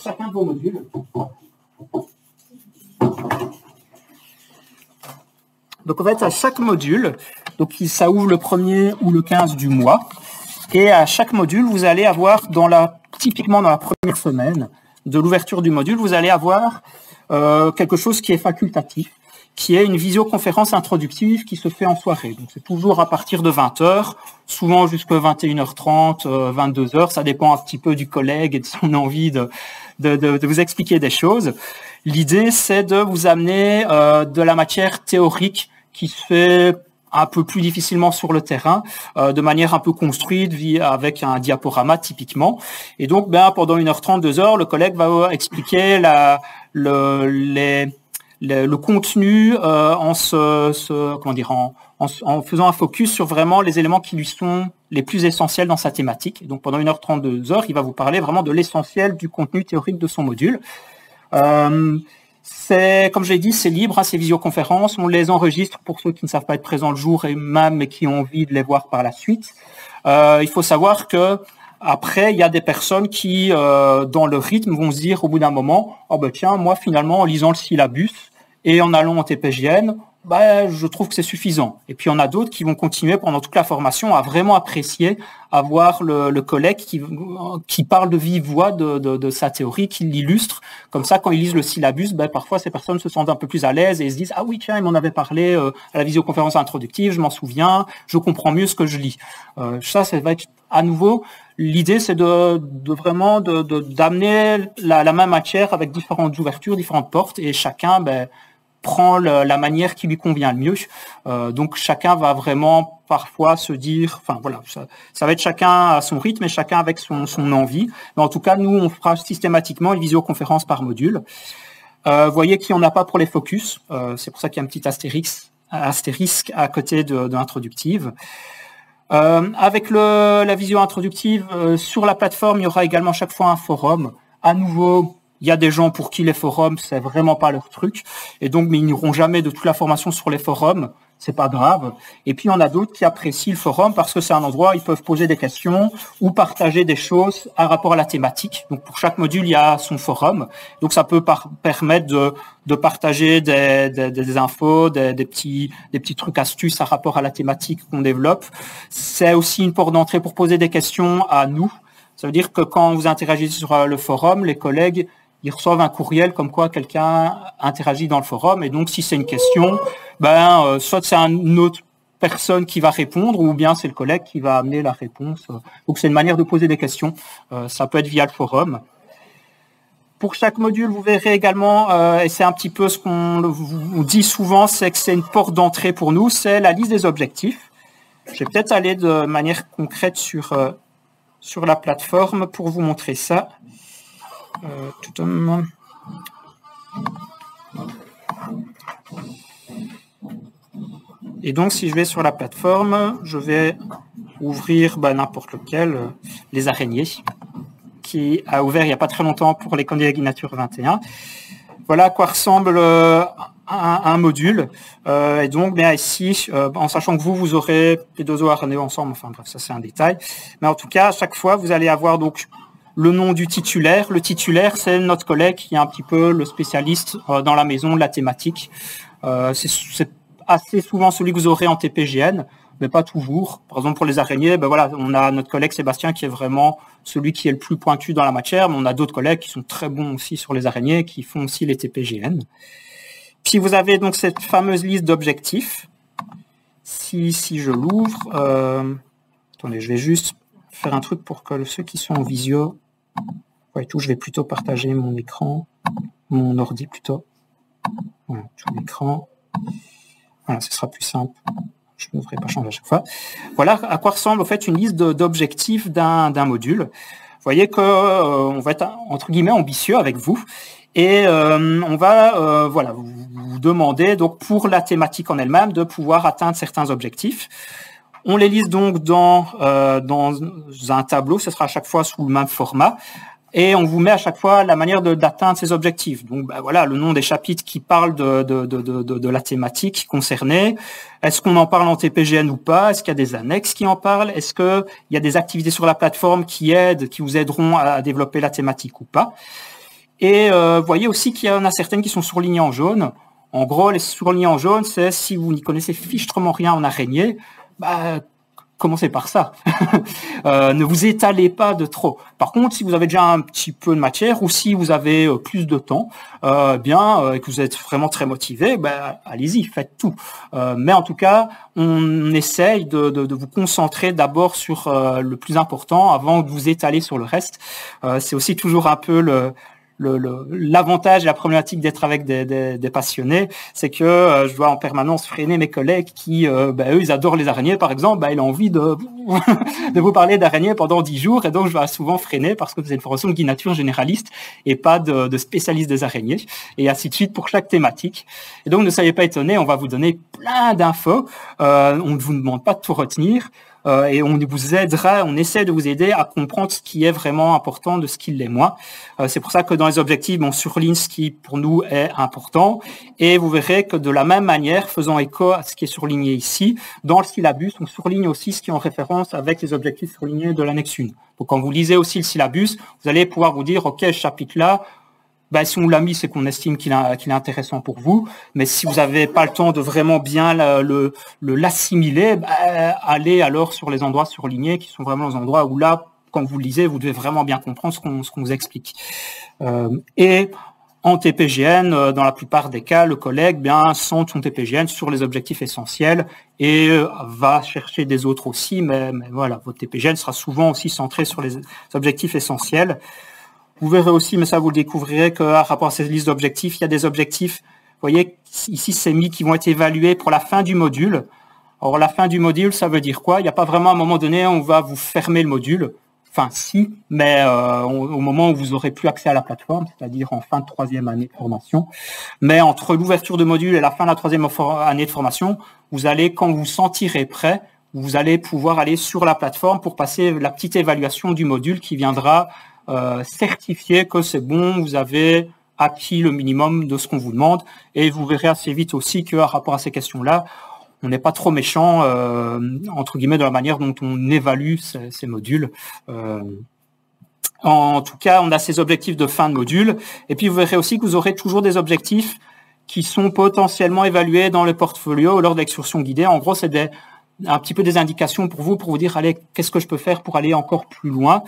chacun de vos modules. Donc en fait à chaque module, donc ça ouvre le 1er ou le 15 du mois, et à chaque module vous allez avoir typiquement dans la première semaine de l'ouverture du module, vous allez avoir quelque chose qui est facultatif, qui est une visioconférence introductive qui se fait en soirée. Donc c'est toujours à partir de 20h, souvent jusqu'à 21h30, 22h, ça dépend un petit peu du collègue et de son envie de vous expliquer des choses. L'idée, c'est de vous amener de la matière théorique qui se fait un peu plus difficilement sur le terrain, de manière un peu construite, avec un diaporama typiquement. Et donc, pendant 1h30, 2h, le collègue va expliquer le contenu en faisant un focus sur vraiment les éléments qui lui sont les plus essentiels dans sa thématique. Donc, pendant 1h30, 2h, il va vous parler vraiment de l'essentiel du contenu théorique de son module. Comme je l'ai dit, c'est libre, ces visioconférences. On les enregistre pour ceux qui ne savent pas être présents le jour et même mais qui ont envie de les voir par la suite. Il faut savoir que après, il y a des personnes qui, dans le rythme, vont se dire au bout d'un moment, oh tiens, moi finalement, en lisant le syllabus et en allant en TPGN, je trouve que c'est suffisant. Et puis, il y en a d'autres qui vont continuer pendant toute la formation à vraiment apprécier, à voir le collègue qui parle de vive voix de sa théorie, qui l'illustre. Comme ça, quand ils lisent le syllabus, parfois, ces personnes se sentent un peu plus à l'aise et ils se disent « Ah oui, tiens, il m'en avait parlé à la visioconférence introductive, je m'en souviens, je comprends mieux ce que je lis. » Ça va être à nouveau... L'idée, c'est vraiment d'amener la même matière avec différentes ouvertures, différentes portes, et chacun prend la manière qui lui convient le mieux. Donc chacun va vraiment parfois se dire, enfin voilà, ça va être chacun à son rythme et chacun avec son envie. Mais en tout cas, nous, on fera systématiquement une visioconférence par module. Vous voyez qu'il n'y en a pas pour les focus. C'est pour ça qu'il y a un petit astérisque à côté de l'introductive. Avec la visio introductive, sur la plateforme, il y aura également chaque fois un forum. À nouveau, il y a des gens pour qui les forums, c'est vraiment pas leur truc. Et donc, mais ils n'auront jamais de toute la formation sur les forums. C'est pas grave. Et puis, il y en a d'autres qui apprécient le forum parce que c'est un endroit où ils peuvent poser des questions ou partager des choses à rapport à la thématique. Donc, pour chaque module, il y a son forum. Donc, ça peut permettre de partager des infos, des petits trucs astuces à rapport à la thématique qu'on développe. C'est aussi une porte d'entrée pour poser des questions à nous. Ça veut dire que quand vous interagissez sur le forum, les collègues, ils reçoivent un courriel comme quoi quelqu'un interagit dans le forum. Et donc, si c'est une question, soit c'est une autre personne qui va répondre ou bien c'est le collègue qui va amener la réponse. Donc, c'est une manière de poser des questions. Ça peut être via le forum. Pour chaque module, vous verrez également, et c'est un petit peu ce qu'on dit souvent, c'est que c'est une porte d'entrée pour nous, c'est la liste des objectifs. Je vais peut-être aller de manière concrète sur la plateforme pour vous montrer ça. Et donc, si je vais sur la plateforme, je vais ouvrir n'importe lequel, les araignées, qui a ouvert il n'y a pas très longtemps pour les candidatures 21. Voilà à quoi ressemble un module. Et donc, bien ici, en sachant que vous aurez les deux araignées ensemble, enfin bref, ça c'est un détail. Mais en tout cas, à chaque fois, vous allez avoir donc le nom du titulaire. Le titulaire, c'est notre collègue qui est un petit peu le spécialiste dans la maison de la thématique. C'est assez souvent celui que vous aurez en TPGN, mais pas toujours. Par exemple, pour les araignées, on a notre collègue Sébastien qui est vraiment celui qui est le plus pointu dans la matière, mais on a d'autres collègues qui sont très bons aussi sur les araignées, qui font aussi les TPGN. Puis vous avez donc cette fameuse liste d'objectifs. Si je l'ouvre, attendez, je vais juste faire un truc pour que ceux qui sont en visio, je vais plutôt partager mon écran, mon ordi plutôt. Voilà, tout l'écran. Voilà, ce sera plus simple. Je ne devrais pas changer à chaque fois. Voilà à quoi ressemble en fait une liste d'objectifs d'un module. Vous voyez qu'on va être entre guillemets ambitieux avec vous et on va vous demander donc pour la thématique en elle-même de pouvoir atteindre certains objectifs. On les liste donc dans un tableau, ce sera à chaque fois sous le même format. Et on vous met à chaque fois la manière d'atteindre ces objectifs. Donc le nom des chapitres qui parlent de la thématique concernée. Est-ce qu'on en parle en TPGN ou pas? Est-ce qu'il y a des annexes qui en parlent? Est-ce qu'il y a des activités sur la plateforme qui vous aideront à développer la thématique ou pas? Et vous voyez aussi qu'il y en a certaines qui sont surlignées en jaune. En gros, les surlignées en jaune, c'est si vous n'y connaissez fichtrement rien en araignée, commencez par ça. Ne vous étalez pas de trop. Par contre, si vous avez déjà un petit peu de matière ou si vous avez plus de temps, et que vous êtes vraiment très motivé, allez-y, faites tout. Mais en tout cas, on essaye de vous concentrer d'abord sur le plus important avant de vous étaler sur le reste. C'est aussi toujours un peu l'avantage et la problématique d'être avec des passionnés, c'est que je dois en permanence freiner mes collègues qui, eux, ils adorent les araignées, par exemple, il a envie de vous parler d'araignées pendant 10 jours, et donc je dois souvent freiner parce que c'est une formation de guide nature généraliste et pas de spécialiste des araignées, et ainsi de suite pour chaque thématique. Et donc, ne soyez pas étonnés, on va vous donner plein d'infos, on ne vous demande pas de tout retenir, et on vous aidera, on essaie de vous aider à comprendre ce qui est vraiment important de ce qui l'est moins. C'est pour ça que dans les objectifs, on surligne ce qui pour nous est important, et vous verrez que de la même manière, faisant écho à ce qui est surligné ici, dans le syllabus, on surligne aussi ce qui est en référence avec les objectifs surlignés de l'annexe 1. Donc quand vous lisez aussi le syllabus, vous allez pouvoir vous dire, ok, ce chapitre-là, si on l'a mis, c'est qu'on estime qu'il est intéressant pour vous. Mais si vous n'avez pas le temps de vraiment bien l'assimiler, allez alors sur les endroits surlignés, qui sont vraiment les endroits où là, quand vous lisez, vous devez vraiment bien comprendre ce qu'on vous explique. Et en TPGN, dans la plupart des cas, le collègue centre son TPGN sur les objectifs essentiels et va chercher des autres aussi. Mais voilà, votre TPGN sera souvent aussi centré sur les objectifs essentiels. Vous verrez aussi, mais ça vous le découvrirez, qu'à rapport à cette liste d'objectifs, il y a des objectifs voyez, ici, c'est mis qui vont être évalués pour la fin du module. Alors, la fin du module, ça veut dire quoi? Il n'y a pas vraiment, à un moment donné, on va vous fermer le module. Enfin, si, mais au moment où vous aurez plus accès à la plateforme, c'est-à-dire en fin de 3e année de formation. Mais entre l'ouverture de module et la fin de la 3e année de formation, vous allez, quand vous vous sentirez prêt, vous allez pouvoir aller sur la plateforme pour passer la petite évaluation du module qui viendra certifier que c'est bon, vous avez acquis le minimum de ce qu'on vous demande. Et vous verrez assez vite aussi qu'à rapport à ces questions-là, on n'est pas trop méchant, entre guillemets, de la manière dont on évalue ces modules. En tout cas, on a ces objectifs de fin de module. Et puis, vous verrez aussi que vous aurez toujours des objectifs qui sont potentiellement évalués dans le portfolio lors de l'excursion guidée. En gros, c'est un petit peu des indications pour vous dire, allez, qu'est-ce que je peux faire pour aller encore plus loin.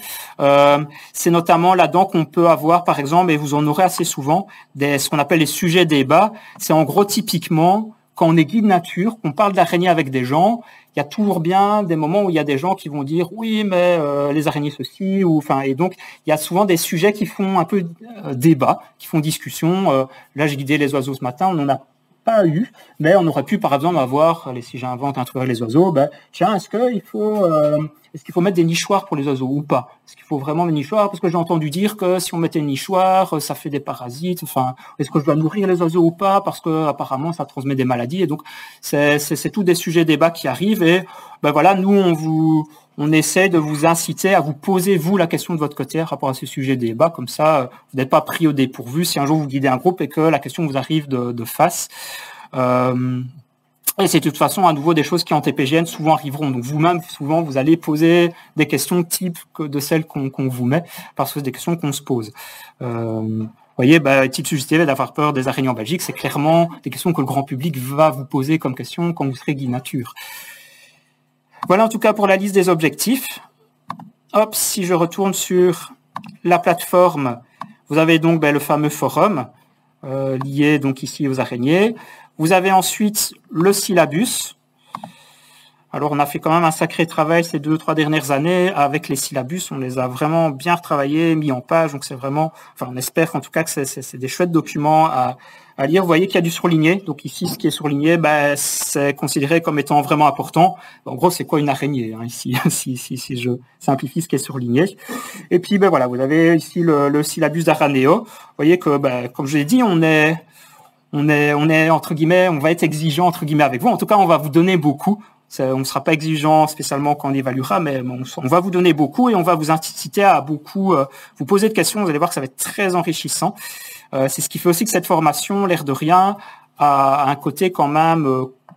C'est notamment là-dedans qu'on peut avoir, par exemple, et vous en aurez assez souvent, ce qu'on appelle les sujets débats. C'est en gros, typiquement, quand on est guide nature, qu'on parle d'araignées avec des gens, il y a toujours bien des moments où il y a des gens qui vont dire oui, mais les araignées ceci, ou enfin, et donc il y a souvent des sujets qui font un peu débat, qui font discussion. Là, j'ai guidé les oiseaux ce matin, on n'en a pas eu, mais on aurait pu par exemple avoir, si j'invente un truc avec les oiseaux, tiens, est-ce qu'il faut mettre des nichoirs pour les oiseaux ou pas? Est-ce qu'il faut vraiment des nichoirs? Parce que j'ai entendu dire que si on mettait des nichoirs, ça fait des parasites. Enfin, est-ce que je dois nourrir les oiseaux ou pas? Parce que apparemment, ça transmet des maladies. Et donc, c'est tous des sujets débat qui arrivent. Et voilà, nous, on essaie de vous inciter à vous poser vous la question de votre côté par rapport à ces sujets débat. Comme ça, vous n'êtes pas pris au dépourvu si un jour vous guidez un groupe et que la question vous arrive de face. Et c'est de toute façon à nouveau des choses qui en TPGN souvent arriveront. Donc vous-même, souvent, vous allez poser des questions type de celles qu'on vous met, parce que c'est des questions qu'on se pose. Vous voyez, type suggestif d'avoir peur des araignées en Belgique, c'est clairement des questions que le grand public va vous poser comme question quand vous serez guide nature. Voilà en tout cas pour la liste des objectifs. Hop, si je retourne sur la plateforme, vous avez donc le fameux forum lié donc ici aux araignées. Vous avez ensuite le syllabus. Alors, on a fait quand même un sacré travail ces 2-3 dernières années avec les syllabus. On les a vraiment bien retravaillés, mis en page. Donc, c'est vraiment, enfin, on espère en tout cas que c'est des chouettes documents à lire. Vous voyez qu'il y a du surligné. Donc, ici, ce qui est surligné, c'est considéré comme étant vraiment important. En gros, c'est quoi une araignée, ici, si je simplifie ce qui est surligné. Et puis, voilà, vous avez ici le syllabus d'Araneo. Vous voyez que, comme je l'ai dit, on est entre guillemets, on va être exigeant entre guillemets avec vous. En tout cas, on va vous donner beaucoup. On ne sera pas exigeant spécialement quand on évaluera, mais on va vous donner beaucoup et on va vous inciter à beaucoup vous poser de questions. Vous allez voir que ça va être très enrichissant. C'est ce qui fait aussi que cette formation, l'air de rien, a un côté quand même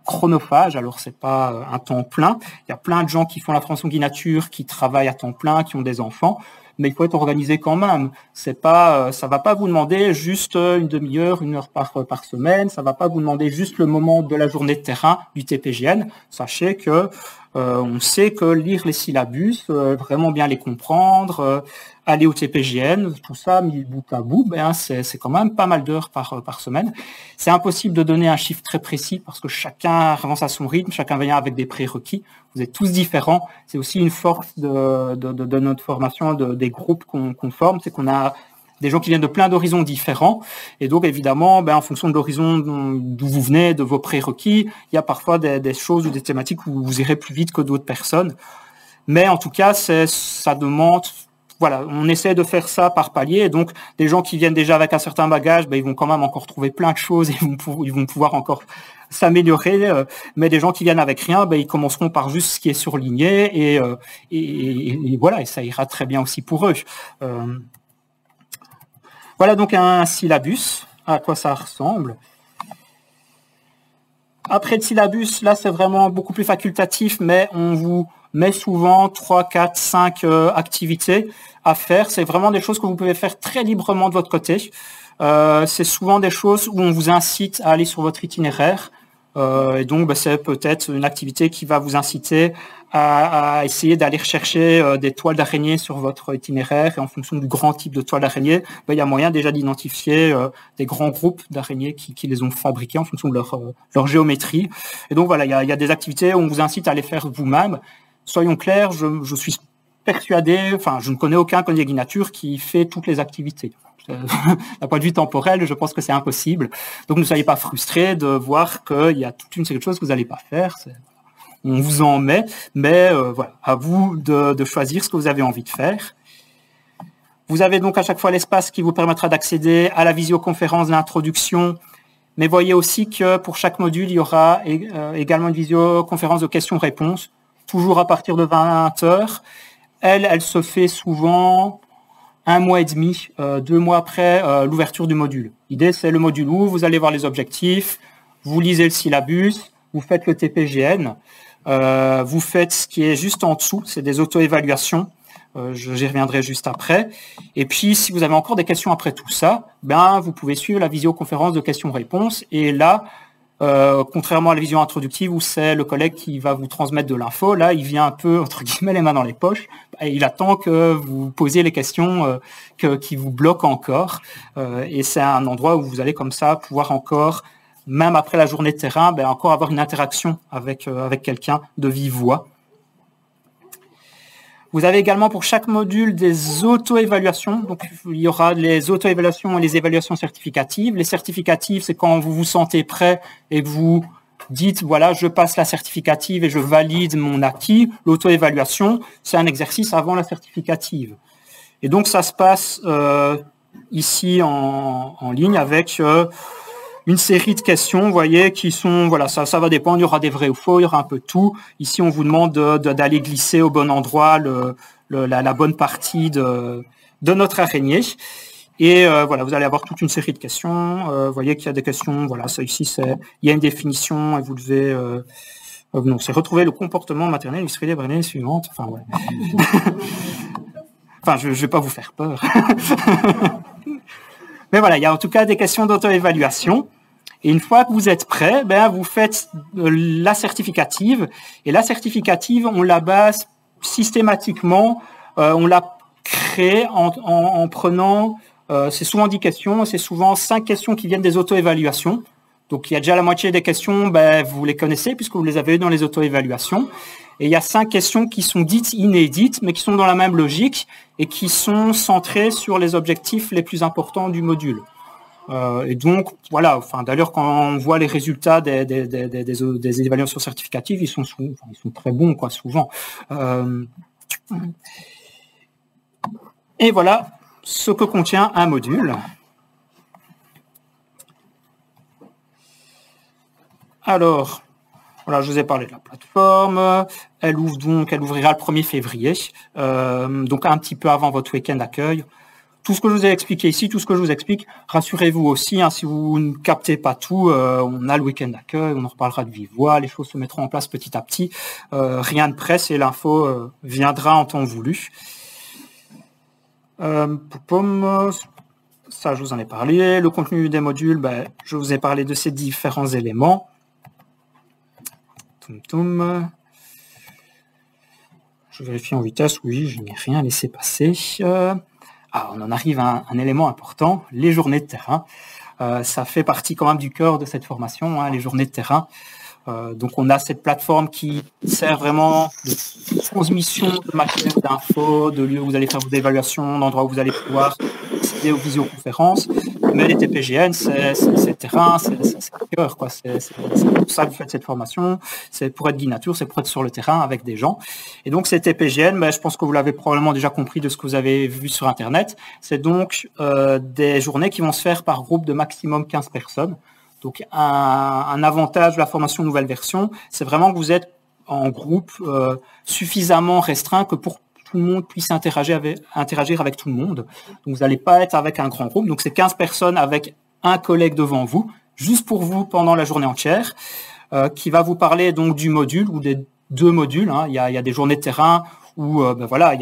chronophage. Alors, c'est pas un temps plein. Il y a plein de gens qui font la formation guide nature, qui travaillent à temps plein, qui ont des enfants. Mais il faut être organisé quand même. C'est pas, ça va pas vous demander juste une demi-heure, 1 heure par semaine. Ça va pas vous demander juste le moment de la journée de terrain du TPGN. Sachez que on sait que lire les syllabus, vraiment bien les comprendre, aller au TPGN, tout ça mis bout à bout, c'est quand même pas mal d'heures par semaine. C'est impossible de donner un chiffre très précis parce que chacun avance à son rythme, chacun vient avec des prérequis. Vous êtes tous différents. C'est aussi une force de notre formation, des groupes qu'on forme, c'est qu'on a des gens qui viennent de plein d'horizons différents. Et donc, évidemment, en fonction de l'horizon d'où vous venez, de vos prérequis, il y a parfois des choses ou des thématiques où vous irez plus vite que d'autres personnes. Mais en tout cas, ça demande... Voilà, on essaie de faire ça par palier. Et donc, des gens qui viennent déjà avec un certain bagage, ils vont quand même encore trouver plein de choses et ils vont pouvoir encore s'améliorer. Mais des gens qui viennent avec rien, ils commenceront par juste ce qui est surligné et voilà, et ça ira très bien aussi pour eux. Voilà donc un syllabus, à quoi ça ressemble. Après le syllabus, là, c'est vraiment beaucoup plus facultatif, mais on vous met souvent 3, 4, 5 activités à faire. C'est vraiment des choses que vous pouvez faire très librement de votre côté. C'est souvent des choses où on vous incite à aller sur votre itinéraire. Et donc, c'est peut-être une activité qui va vous inciter à essayer d'aller rechercher des toiles d'araignée sur votre itinéraire. Et en fonction du grand type de toile d'araignée, il y a moyen déjà d'identifier des grands groupes d'araignées qui les ont fabriqués en fonction de leur géométrie. Et donc, voilà, il y a des activités où on vous incite à les faire vous-même. Soyons clairs, je suis persuadé, enfin, je ne connais aucun candidat guide nature qui fait toutes les activités. D'un point de vue temporel, je pense que c'est impossible. Donc ne soyez pas frustrés de voir qu'il y a toute une série de choses que vous n'allez pas faire. On vous en met, mais voilà, à vous de choisir ce que vous avez envie de faire. Vous avez donc à chaque fois l'espace qui vous permettra d'accéder à la visioconférence d'introduction. Mais voyez aussi que pour chaque module, il y aura également une visioconférence de questions-réponses, toujours à partir de 20 heures. Elle se fait souvent 1 mois et demi, 2 mois après l'ouverture du module. L'idée, c'est le module où vous allez voir les objectifs, vous lisez le syllabus, vous faites le TPGN, vous faites ce qui est juste en dessous, c'est des auto-évaluations. J'y reviendrai juste après. Et puis, si vous avez encore des questions après tout ça, ben, vous pouvez suivre la visioconférence de questions-réponses. Et là, contrairement à la vision introductive où c'est le collègue qui va vous transmettre de l'info, là, il vient un peu, entre guillemets, les mains dans les poches. Et il attend que vous posiez les questions qui vous bloquent encore. Et c'est un endroit où vous allez comme ça pouvoir encore, même après la journée de terrain, ben, encore avoir une interaction avec quelqu'un de vive voix. Vous avez également pour chaque module des auto-évaluations. Donc, il y aura les auto-évaluations et les évaluations certificatives. Les certificatives, c'est quand vous vous sentez prêt et que vous dites, voilà, je passe la certificative et je valide mon acquis. L'auto-évaluation, c'est un exercice avant la certificative. Et donc, ça se passe ici en ligne avec une série de questions, vous voyez, qui sont, voilà, ça va dépendre, il y aura des vrais ou faux, il y aura un peu de tout. Ici, on vous demande d'aller glisser au bon endroit la bonne partie de notre araignée. Et voilà, vous allez avoir toute une série de questions. Vous voyez qu'il y a des questions, voilà, ça ici, il y a une définition et vous devez... non, c'est retrouver le comportement maternel illustré des années suivantes. Enfin, ouais. Enfin, je ne vais pas vous faire peur. Mais voilà, il y a en tout cas des questions d'auto-évaluation. Et une fois que vous êtes prêt, ben, vous faites la certificative. Et la certificative, on la base systématiquement, on l'a créée en prenant, c'est souvent 10 questions, c'est souvent 5 questions qui viennent des auto-évaluations. Donc il y a déjà la moitié des questions, ben, vous les connaissez puisque vous les avez eues dans les auto-évaluations. Et il y a 5 questions qui sont dites inédites, mais qui sont dans la même logique et qui sont centrées sur les objectifs les plus importants du module. Et donc, voilà, enfin, d'ailleurs, quand on voit les résultats des évaluations certificatives, ils sont très bons, quoi, souvent. Et voilà ce que contient un module. Alors, voilà, je vous ai parlé de la plateforme. Elle ouvrira le 1er février, donc un petit peu avant votre week-end d'accueil. Tout ce que je vous ai expliqué ici, tout ce que je vous explique, rassurez-vous aussi, hein, si vous ne captez pas tout, on a le week-end d'accueil, on en reparlera de vive voix, les choses se mettront en place petit à petit, rien de presse et l'info viendra en temps voulu. Ça, je vous en ai parlé. Le contenu des modules, ben, je vous ai parlé de ces différents éléments. Je vérifie en vitesse, oui, je n'ai rien laissé passer. On en arrive à un élément important, les journées de terrain. Ça fait partie quand même du cœur de cette formation, hein, les journées de terrain. Donc on a cette plateforme qui sert vraiment de transmission de matière, d'infos, de lieux où vous allez faire vos évaluations, d'endroits où vous allez pouvoir accéder aux visioconférences. Mais les TPGN, c'est le terrain, c'est le cœur, quoi. C'est pour ça que vous faites cette formation. C'est pour être guide nature, c'est pour être sur le terrain avec des gens. Et donc ces TPGN, je pense que vous l'avez probablement déjà compris de ce que vous avez vu sur Internet. C'est donc des journées qui vont se faire par groupe de maximum 15 personnes. Donc un avantage de la formation nouvelle version, c'est vraiment que vous êtes en groupe suffisamment restreint que pour tout le monde puisse interagir avec tout le monde. Donc vous n'allez pas être avec un grand groupe. Donc c'est 15 personnes avec un collègue devant vous, juste pour vous pendant la journée entière, qui va vous parler donc du module ou des 2 modules. Hein. Il y a des journées de terrain où voilà,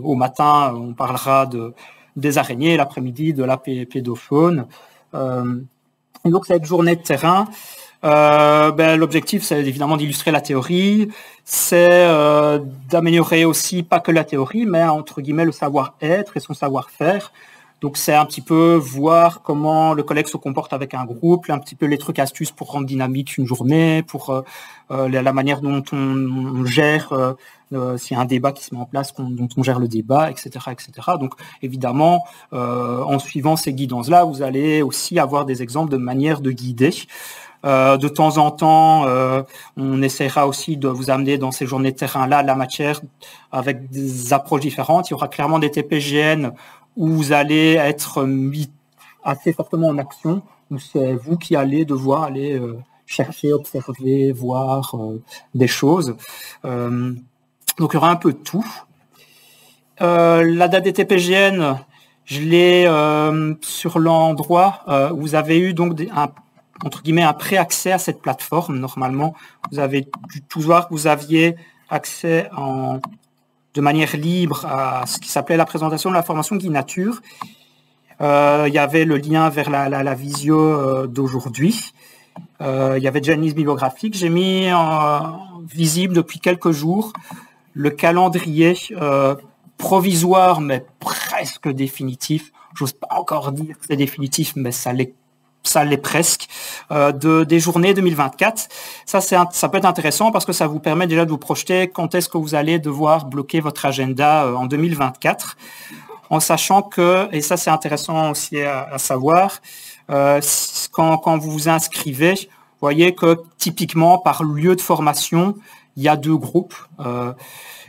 au matin on parlera des araignées, l'après-midi de la pédofaune. Et donc cette journée de terrain, l'objectif c'est évidemment d'illustrer la théorie, c'est d'améliorer aussi pas que la théorie, mais entre guillemets le savoir-être et son savoir-faire. Donc c'est un petit peu voir comment le collègue se comporte avec un groupe, un petit peu les trucs astuces pour rendre dynamique une journée, pour la manière dont on gère s'il y a un débat qui se met en place, dont on gère le débat, etc., etc. Donc évidemment, en suivant ces guidances-là, vous allez aussi avoir des exemples de manières de guider. De temps en temps, on essaiera aussi de vous amener dans ces journées de terrain-là la matière avec des approches différentes. Il y aura clairement des TPGN où vous allez être mis assez fortement en action, où c'est vous qui allez devoir aller chercher, observer, voir des choses. Donc il y aura un peu de tout. La date des TPGN, je l'ai sur l'endroit où vous avez eu donc entre guillemets un pré-accès à cette plateforme. Normalement, vous avez dû tous voir que vous aviez accès de manière libre à ce qui s'appelait la présentation de la formation Guide Nature. Il y avait le lien vers la visio d'aujourd'hui. Il y avait déjà une liste bibliographique. J'ai mis visible depuis quelques jours le calendrier provisoire, mais presque définitif. J'ose pas encore dire que c'est définitif, mais ça l'est presque, des journées 2024. Ça peut être intéressant parce que ça vous permet déjà de vous projeter quand est-ce que vous allez devoir bloquer votre agenda en 2024, en sachant que, et ça c'est intéressant aussi à savoir, quand vous vous inscrivez, vous voyez que typiquement par lieu de formation, il y a 2 groupes.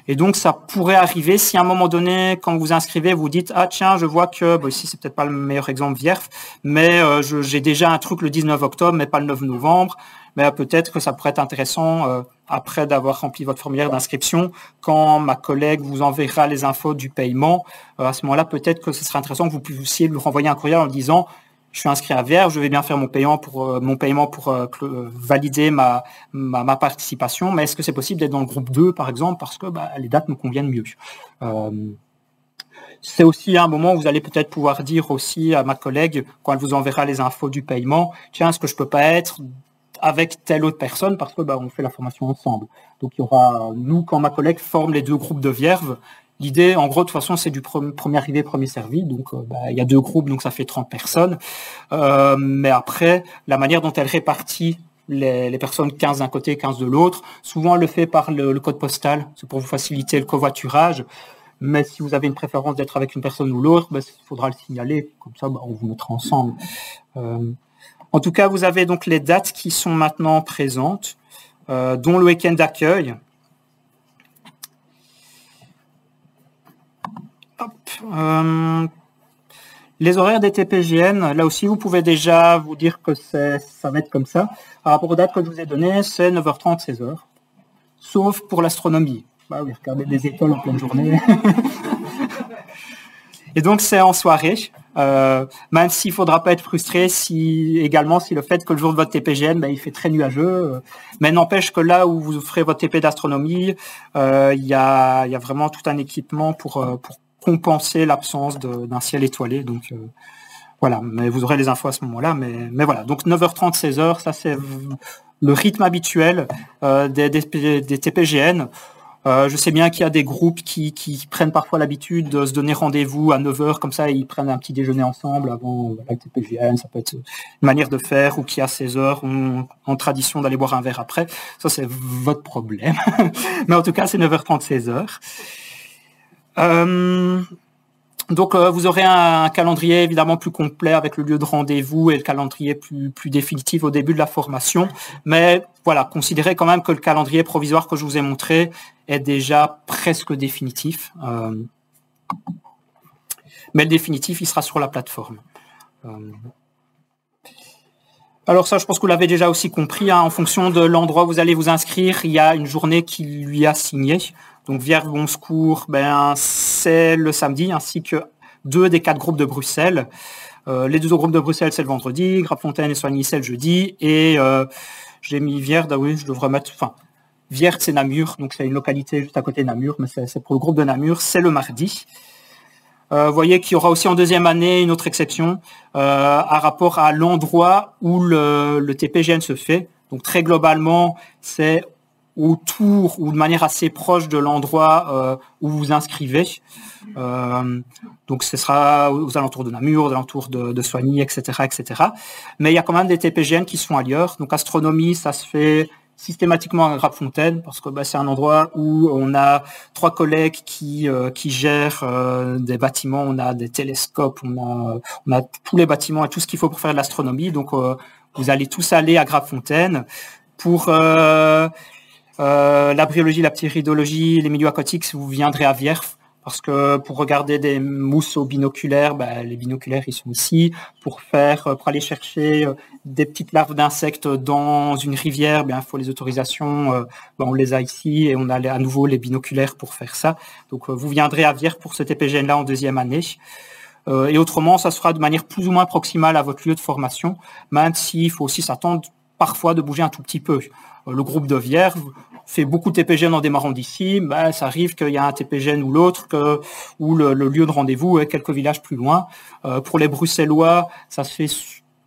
Et donc, ça pourrait arriver si à un moment donné, quand vous inscrivez, vous dites « Ah tiens, je vois que, ici c'est peut-être pas le meilleur exemple Vierf, mais j'ai déjà un truc le 19 octobre, mais pas le 9 novembre. » Mais peut-être que ça pourrait être intéressant, après d'avoir rempli votre formulaire d'inscription, quand ma collègue vous enverra les infos du paiement, à ce moment-là, peut-être que ce serait intéressant que vous puissiez lui renvoyer un courriel en disant « Je suis inscrit à Vierge, je vais bien faire mon paiement pour valider ma participation, mais est-ce que c'est possible d'être dans le groupe 2, par exemple, parce que les dates me conviennent mieux. C'est aussi un moment où vous allez peut-être pouvoir dire aussi à ma collègue, quand elle vous enverra les infos du paiement, tiens, est-ce que je peux pas être avec telle autre personne, parce que on fait la formation ensemble. Donc il y aura, nous, quand ma collègue forme les 2 groupes de Vierve, l'idée, en gros, de toute façon, c'est du premier arrivé, premier servi. Donc, il y a 2 groupes, donc ça fait 30 personnes. Mais après, la manière dont elle répartit les personnes, 15 d'un côté, 15 de l'autre, souvent elle le fait par le code postal. C'est pour vous faciliter le covoiturage. Mais si vous avez une préférence d'être avec une personne ou l'autre, il faudra le signaler. Comme ça, on vous mettra ensemble. En tout cas, vous avez donc les dates qui sont maintenant présentes, dont le week-end d'accueil. Les horaires des TPGN, là aussi, vous pouvez déjà vous dire que ça va être comme ça. Par rapport aux dates que je vous ai données, c'est 9h30, 16h. Sauf pour l'astronomie. Oui, regardez les étoiles en pleine journée. Et donc, c'est en soirée. Même s'il ne faudra pas être frustré si le fait que le jour de votre TPGN, il fait très nuageux. Mais n'empêche que là où vous ferez votre TP d'astronomie, il y a vraiment tout un équipement pour compenser l'absence d'un ciel étoilé. Donc voilà, mais vous aurez les infos à ce moment-là. Mais voilà, donc 9h30, 16h, ça c'est le rythme habituel des TPGN. Je sais bien qu'il y a des groupes qui prennent parfois l'habitude de se donner rendez-vous à 9h, comme ça ils prennent un petit déjeuner ensemble avant le TPGN, ça peut être une manière de faire, ou qui à 16h ont en tradition d'aller boire un verre après. Ça c'est votre problème. Mais en tout cas c'est 9h30, 16h. Donc vous aurez un calendrier évidemment plus complet avec le lieu de rendez-vous et le calendrier plus définitif au début de la formation. Mais voilà, considérez quand même que le calendrier provisoire que je vous ai montré est déjà presque définitif. Mais le définitif, il sera sur la plateforme. Alors ça, je pense que vous l'avez déjà aussi compris, en fonction de l'endroit où vous allez vous inscrire, il y a une journée qui lui est assignée. Donc Vierge Bon Secours, c'est le samedi, ainsi que 2 des 4 groupes de Bruxelles. Les 2 groupes de Bruxelles, c'est le vendredi, Grapfontaine et Soigny, c'est le jeudi. Et j'ai mis Vierde, oui, je devrais mettre... Vierde, c'est Namur, donc c'est une localité juste à côté de Namur, mais c'est pour le groupe de Namur, c'est le mardi. Vous voyez qu'il y aura aussi en deuxième année une autre exception à rapport à l'endroit où le TPGN se fait. Donc très globalement, c'est autour ou de manière assez proche de l'endroit où vous vous inscrivez. Donc ce sera aux alentours de Namur, aux alentours de Soigny, etc., etc. Mais il y a quand même des TPGN qui sont ailleurs. Donc astronomie, ça se fait systématiquement à Grabfontaine, parce que c'est un endroit où on a 3 collègues qui gèrent des bâtiments, on a des télescopes, on a tous les bâtiments et tout ce qu'il faut pour faire de l'astronomie. Donc vous allez tous aller à Grabfontaine. Pour la bryologie, la ptéridologie, les milieux aquatiques, vous viendrez à Vierf. Parce que pour regarder des mousseaux binoculaires, les binoculaires ils sont ici. Pour aller chercher des petites larves d'insectes dans une rivière, il faut les autorisations, on les a ici et on a à nouveau les binoculaires pour faire ça. Donc vous viendrez à Vierre pour ce TPGN là en 2e année. Et autrement, ça sera de manière plus ou moins proximale à votre lieu de formation, même s'il faut aussi s'attendre parfois de bouger un tout petit peu. Le groupe de Vierre fait beaucoup de TPGN en démarrant d'ici, ça arrive qu'il y a un TPGN ou l'autre, ou le lieu de rendez-vous est quelques villages plus loin. Pour les Bruxellois, ça se fait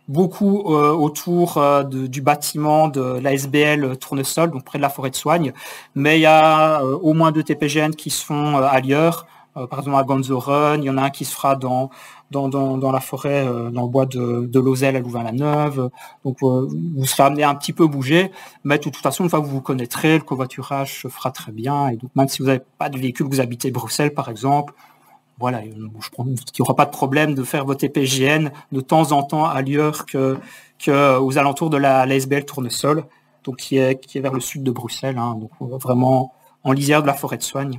beaucoup autour du bâtiment de la SBL Tournesol, donc près de la forêt de Soigne, mais il y a au moins 2 TPGN qui se font ailleurs. Par exemple à Gonzoren, il y en a un qui se fera dans la forêt, dans le bois de Lozelle à Louvain-la-Neuve. Donc vous serez amené à un petit peu bouger, mais de toute façon, une fois que vous vous connaîtrez, le covoiturage se fera très bien. Et donc même si vous n'avez pas de véhicule, vous habitez Bruxelles par exemple, voilà, je pense qu'il n'y aura pas de problème de faire vos TPGN de temps en temps ailleurs que aux alentours de la SBL Tournesol, donc qui est vers le sud de Bruxelles, donc vraiment en lisière de la forêt de Soigne.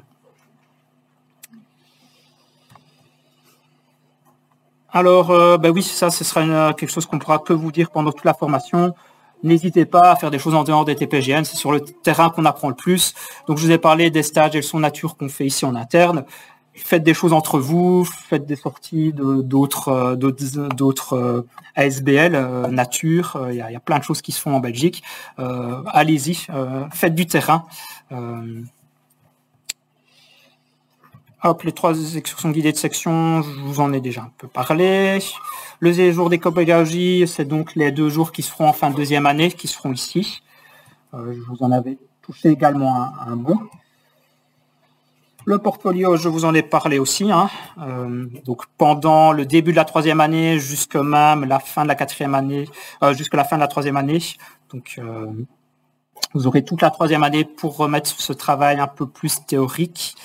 Alors, oui, ça, ce sera quelque chose qu'on pourra que vous dire pendant toute la formation. N'hésitez pas à faire des choses en dehors des TPGN, c'est sur le terrain qu'on apprend le plus. Donc, je vous ai parlé des stages et leçons nature qu'on fait ici en interne. Faites des choses entre vous, faites des sorties d'autres ASBL, nature. Il y a plein de choses qui se font en Belgique. Allez-y, faites du terrain. Les 3 excursions guidées de section, je vous en ai déjà un peu parlé. Le séjour d'éco-pédagogie, c'est donc les 2 jours qui se feront en fin de 2e année, qui se feront ici. Je vous en avais touché également un mot. Le portfolio, je vous en ai parlé aussi. Donc pendant le début de la 3e année, jusqu'à même la fin de la 4e année, jusqu'à la fin de la 3e année. Donc vous aurez toute la 3e année pour remettre ce travail un peu plus théorique.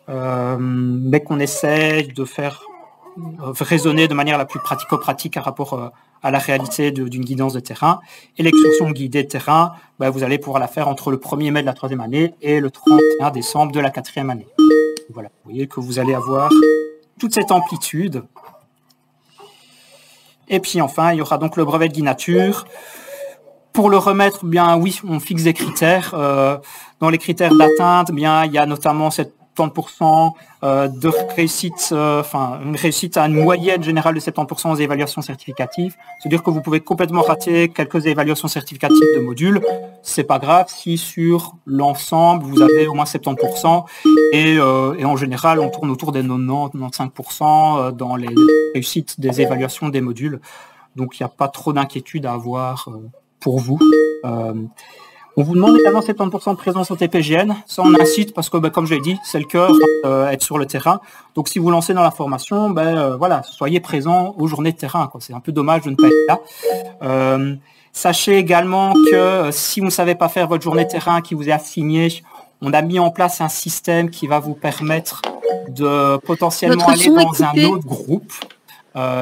Mais qu'on essaie de faire raisonner de manière la plus pratico-pratique par rapport à la réalité d'une guidance de terrain. Et l'excursion guidée de terrain, vous allez pouvoir la faire entre le 1er mai de la 3e année et le 31 décembre de la 4e année. Voilà, vous voyez que vous allez avoir toute cette amplitude. Et puis enfin, il y aura donc le brevet de guide nature. Pour le remettre, oui, on fixe des critères. Dans les critères d'atteinte, il y a notamment cette 70% de réussite, une réussite à une moyenne générale de 70% aux évaluations certificatives. C'est-à-dire que vous pouvez complètement rater quelques évaluations certificatives de modules. C'est pas grave si sur l'ensemble, vous avez au moins 70%. Et en général, on tourne autour des 90-95% dans les réussites des évaluations des modules. Donc, il n'y a pas trop d'inquiétude à avoir pour vous. On vous demande également 70% de présence au TPGN. Ça, on incite parce que, comme je l'ai dit, c'est le cœur, être sur le terrain. Donc, si vous lancez dans la formation, voilà, soyez présent aux journées de terrain. C'est un peu dommage de ne pas être là. Sachez également que si vous ne savez pas faire votre journée de terrain qui vous est assignée, on a mis en place un système qui va vous permettre de potentiellement aller dans un autre groupe.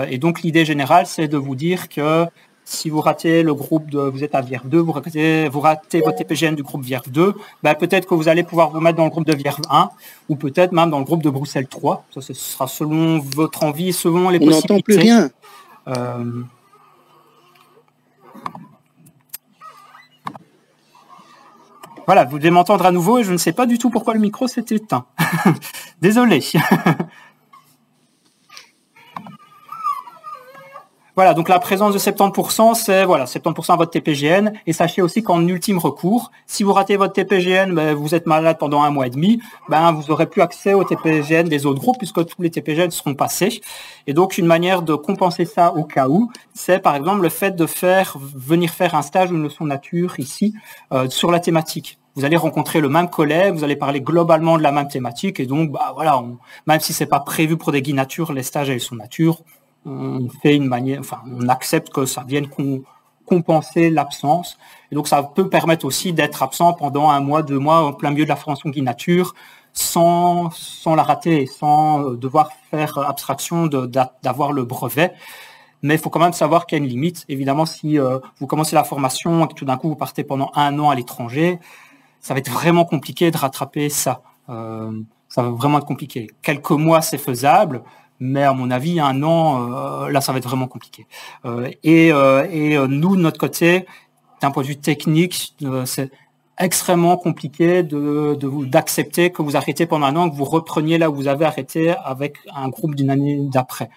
Et donc, l'idée générale, c'est de vous dire que si vous ratez le groupe vous êtes à Vierve 2, vous ratez votre TPGN du groupe Vierve 2, peut-être que vous allez pouvoir vous mettre dans le groupe de Vierve 1 ou peut-être même dans le groupe de Bruxelles 3. Ça, ce sera selon votre envie, selon les possibilités. On n'entend plus rien. Voilà, vous devez m'entendre à nouveau et je ne sais pas du tout pourquoi le micro s'est éteint. Désolé. Voilà, donc la présence de 70%, c'est voilà, 70% à votre TPGN. Et sachez aussi qu'en ultime recours, si vous ratez votre TPGN, ben, vous êtes malade pendant 1 mois et demi, ben, vous n'aurez plus accès au TPGN des autres groupes puisque tous les TPGN seront passés. Et donc, une manière de compenser ça au cas où, c'est par exemple le fait de venir faire un stage ou une leçon nature ici sur la thématique. Vous allez rencontrer le même collègue, vous allez parler globalement de la même thématique et donc, bah voilà, même si c'est pas prévu pour des guides nature, les stages et les leçons nature, on fait une manière, enfin, on accepte que ça vienne compenser l'absence. Et donc, ça peut permettre aussi d'être absent pendant 1 mois, 2 mois, en plein milieu de la formation guide nature, sans la rater, sans devoir faire abstraction d'avoir le brevet. Mais il faut quand même savoir qu'il y a une limite. Évidemment, si vous commencez la formation et que tout d'un coup, vous partez pendant 1 an à l'étranger, ça va être vraiment compliqué de rattraper ça. Ça va vraiment être compliqué. Quelques mois, c'est faisable. Mais à mon avis, 1 an, là, ça va être vraiment compliqué. Et nous, de notre côté, d'un point de vue technique, c'est extrêmement compliqué d'accepter que vous arrêtez pendant 1 an, que vous repreniez là où vous avez arrêté avec un groupe d'une année d'après.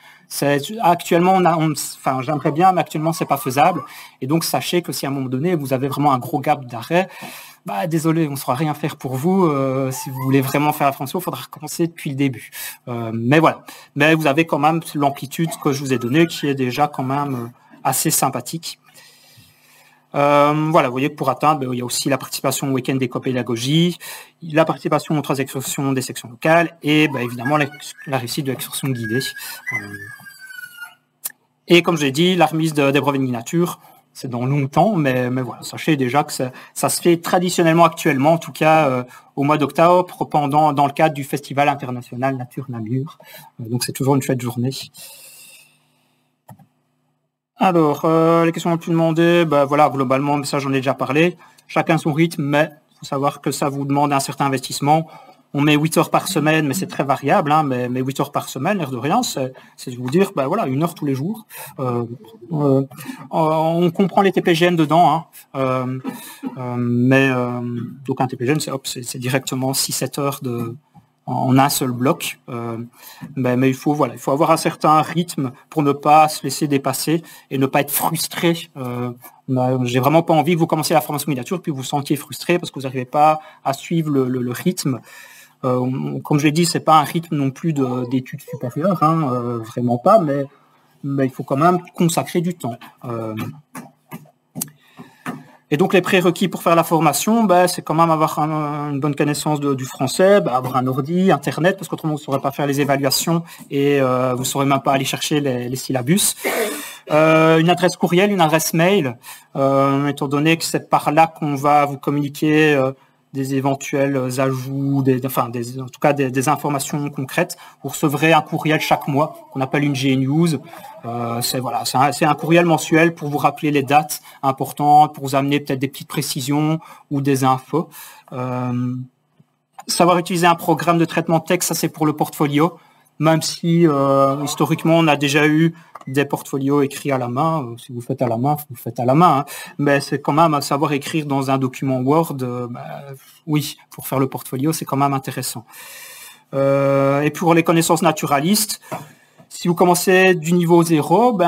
Actuellement, enfin, j'aimerais bien, mais actuellement, c'est pas faisable. Et donc, sachez que si à un moment donné, vous avez vraiment un gros gap d'arrêt, bah, désolé, on ne saura rien faire pour vous. Si vous voulez vraiment faire la formation, il faudra recommencer depuis le début. Mais voilà. Mais vous avez quand même l'amplitude que je vous ai donnée, qui est déjà quand même assez sympathique. Voilà, vous voyez que pour atteindre, il y a aussi la participation au week-end d'éco-pédagogie, la participation aux 3 excursions des sections locales et évidemment la réussite de l'excursion guidée. Et comme je l'ai dit, la remise des brevets de nature, c'est dans longtemps, mais voilà, sachez déjà que ça se fait traditionnellement actuellement, en tout cas au mois d'octobre, dans le cadre du Festival international Nature Namur. Donc c'est toujours une chouette journée. Alors, les questions les plus demandées, voilà, globalement, ça j'en ai déjà parlé. Chacun son rythme, mais il faut savoir que ça vous demande un certain investissement. On met 8 heures par semaine, mais c'est très variable, hein, mais 8 heures par semaine, l'air de rien, c'est de vous dire, voilà, 1 heure tous les jours. On comprend les TPGN dedans, hein, donc un TPGN, c'est directement 6-7 heures en un seul bloc, mais il faut avoir un certain rythme pour ne pas se laisser dépasser et ne pas être frustré. J'ai vraiment pas envie que vous commenciez la formation nature puis vous vous sentiez frustré parce que vous n'arrivez pas à suivre le rythme. Comme je l'ai dit, c'est pas un rythme non plus d'études supérieures, hein, vraiment pas, mais il faut quand même consacrer du temps. Et donc les prérequis pour faire la formation, c'est quand même avoir une bonne connaissance du français, avoir un ordi, Internet, parce qu'autrement vous ne saurez pas faire les évaluations et vous ne saurez même pas aller chercher les syllabus. Une adresse courriel, une adresse mail, étant donné que c'est par là qu'on va vous communiquer des éventuels ajouts, en tout cas des informations concrètes. Vous recevrez un courriel chaque mois qu'on appelle une G-News. C'est un courriel mensuel pour vous rappeler les dates importantes, pour vous amener peut-être des petites précisions ou des infos. Savoir utiliser un programme de traitement de texte, ça c'est pour le portfolio. Même si historiquement on a déjà eu des portfolios écrits à la main, si vous faites à la main, vous faites à la main, hein. Mais c'est quand même à savoir écrire dans un document Word, oui, pour faire le portfolio, c'est quand même intéressant. Et pour les connaissances naturalistes, si vous commencez du niveau 0,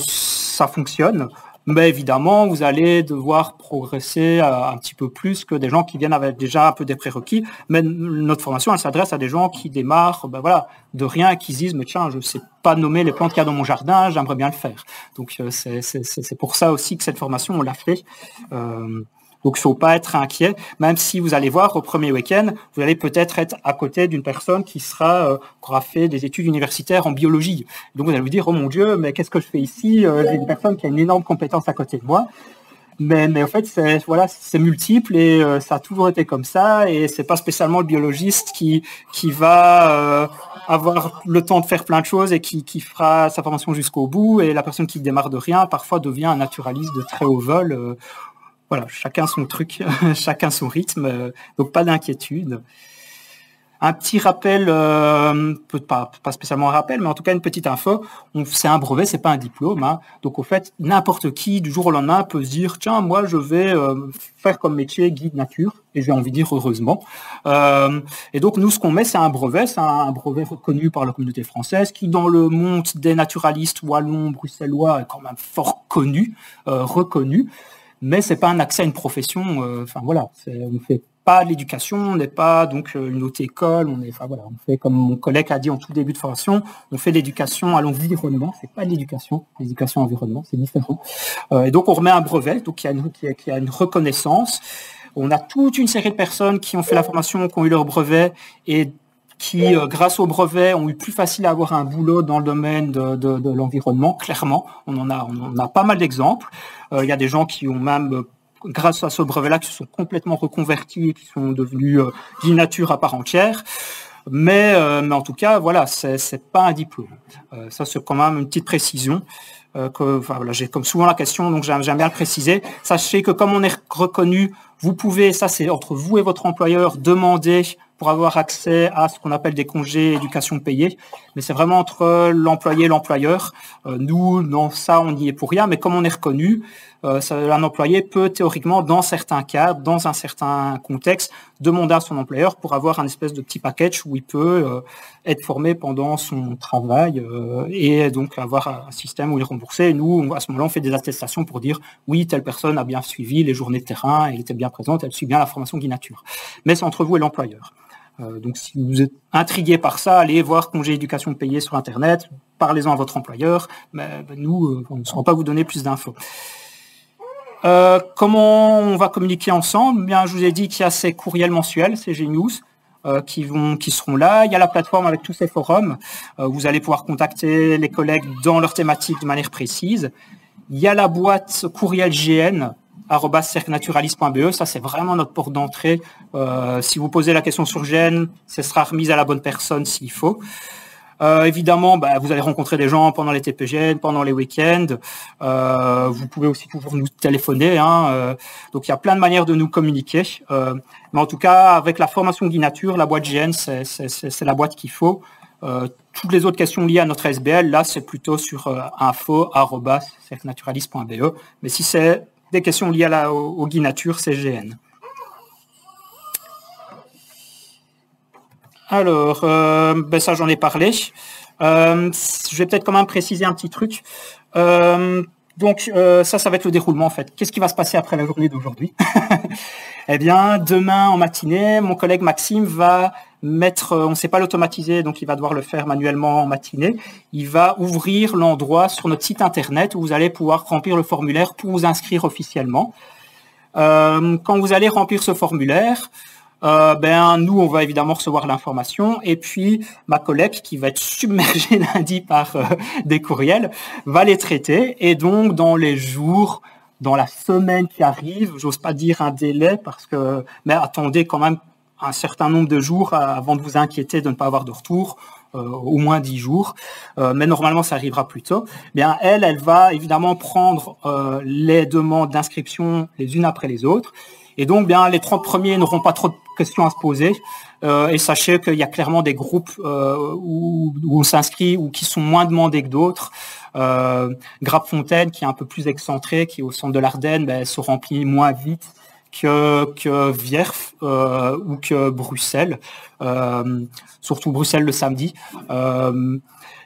ça fonctionne. Mais évidemment, vous allez devoir progresser un petit peu plus que des gens qui viennent avec déjà un peu des prérequis. Mais notre formation, elle s'adresse à des gens qui démarrent de rien, qui se disent « mais tiens, je ne sais pas nommer les plantes qu'il y a dans mon jardin, j'aimerais bien le faire ». Donc c'est pour ça aussi que cette formation, on l'a fait. Donc il ne faut pas être inquiet, même si vous allez voir au premier week-end, vous allez peut-être être à côté d'une personne qui aura fait des études universitaires en biologie. Donc vous allez vous dire, oh mon Dieu, mais qu'est-ce que je fais ici? J'ai une personne qui a une énorme compétence à côté de moi. Mais en fait, c'est multiple et ça a toujours été comme ça. Et c'est pas spécialement le biologiste qui va avoir le temps de faire plein de choses et qui fera sa formation jusqu'au bout. Et la personne qui démarre de rien, parfois devient un naturaliste de très haut vol. Voilà, chacun son truc, chacun son rythme, donc pas d'inquiétude. Un petit rappel, pas spécialement un rappel, mais en tout cas une petite info. C'est un brevet, c'est pas un diplôme. Hein. Donc au fait, n'importe qui du jour au lendemain peut se dire tiens, moi je vais faire comme métier guide nature, et j'ai envie de dire heureusement. Et donc nous, ce qu'on met, c'est un brevet reconnu par la communauté française, qui dans le monde des naturalistes wallons, bruxellois est quand même fort connu, reconnu. Mais c'est pas un accès à une profession. Enfin voilà, on fait pas de l'éducation, on n'est pas donc une haute école, on fait comme mon collègue a dit en tout début de formation, on fait l'éducation à l'environnement, c'est pas l'éducation environnement, c'est différent. Et donc on remet un brevet, donc qui a une reconnaissance. On a toute une série de personnes qui ont fait la formation, qui ont eu leur brevet et qui, grâce au brevet, ont eu plus facile à avoir un boulot dans le domaine de l'environnement. Clairement, on a pas mal d'exemples. Il y a des gens qui ont même grâce à ce brevet-là, qui se sont complètement reconvertis, qui sont devenus guides nature à part entière. Mais en tout cas, voilà, c'est pas un diplôme. Ça, c'est quand même une petite précision. J'ai comme souvent la question, donc j'aime bien le préciser. Sachez que comme on est reconnu, vous pouvez, ça c'est entre vous et votre employeur, demander pour avoir accès à ce qu'on appelle des congés éducation payés. Mais c'est vraiment entre l'employé et l'employeur. Nous, non, ça, on n'y est pour rien. Mais comme on est reconnu, un employé peut théoriquement, dans certains cas, dans un certain contexte, demander à son employeur pour avoir un espèce de petit package où il peut être formé pendant son travail et donc avoir un système où il est remboursé. Et nous, à ce moment-là, on fait des attestations pour dire oui, telle personne a bien suivi les journées de terrain, elle était bien présente, elle suit bien la formation guide nature. Mais c'est entre vous et l'employeur. Donc, si vous êtes intrigué par ça, allez voir congé éducation payé sur Internet, parlez-en à votre employeur. Mais nous, on ne saura pas vous donner plus d'infos. Comment on va communiquer ensemble? Bien, je vous ai dit qu'il y a ces courriels mensuels, ces G-News, qui seront là. Il y a la plateforme avec tous ces forums. Vous allez pouvoir contacter les collègues dans leur thématique de manière précise. Il y a la boîte courriel GN, @cerclenaturaliste.be, ça c'est vraiment notre porte d'entrée. Si vous posez la question sur GN, ce sera remis à la bonne personne s'il faut. Évidemment, vous allez rencontrer des gens pendant les TPGN, pendant les week-ends. Vous pouvez aussi toujours nous téléphoner. Donc il y a plein de manières de nous communiquer. Mais en tout cas, avec la formation guide nature, la boîte GN, c'est la boîte qu'il faut. Toutes les autres questions liées à notre SBL, là, c'est plutôt sur info@cerclenaturaliste.be. Mais si c'est des questions liées au guide nature, c'est GN. Alors, ça j'en ai parlé. Je vais peut-être quand même préciser un petit truc. Donc, ça va être le déroulement en fait. Qu'est-ce qui va se passer après la journée d'aujourd'hui? Eh bien, demain en matinée, mon collègue Maxime va mettre, on ne sait pas l'automatiser, donc il va devoir le faire manuellement en matinée. Il va ouvrir l'endroit sur notre site internet où vous allez pouvoir remplir le formulaire pour vous inscrire officiellement. Quand vous allez remplir ce formulaire, nous, on va évidemment recevoir l'information et puis ma collègue qui va être submergée lundi par des courriels va les traiter et donc dans les jours, dans la semaine qui arrive, j'ose pas dire un délai mais attendez quand même un certain nombre de jours avant de vous inquiéter de ne pas avoir de retour, au moins 10 jours, mais normalement ça arrivera plus tôt. Bien, elle va évidemment prendre les demandes d'inscription les unes après les autres. Et donc, bien, les 30 premiers n'auront pas trop de questions à se poser. Et sachez qu'il y a clairement des groupes où on s'inscrit ou qui sont moins demandés que d'autres. Grappe-Fontaine, qui est un peu plus excentré, qui est au centre de l'Ardenne, se remplit moins vite que Vierf ou que Bruxelles. Surtout Bruxelles le samedi.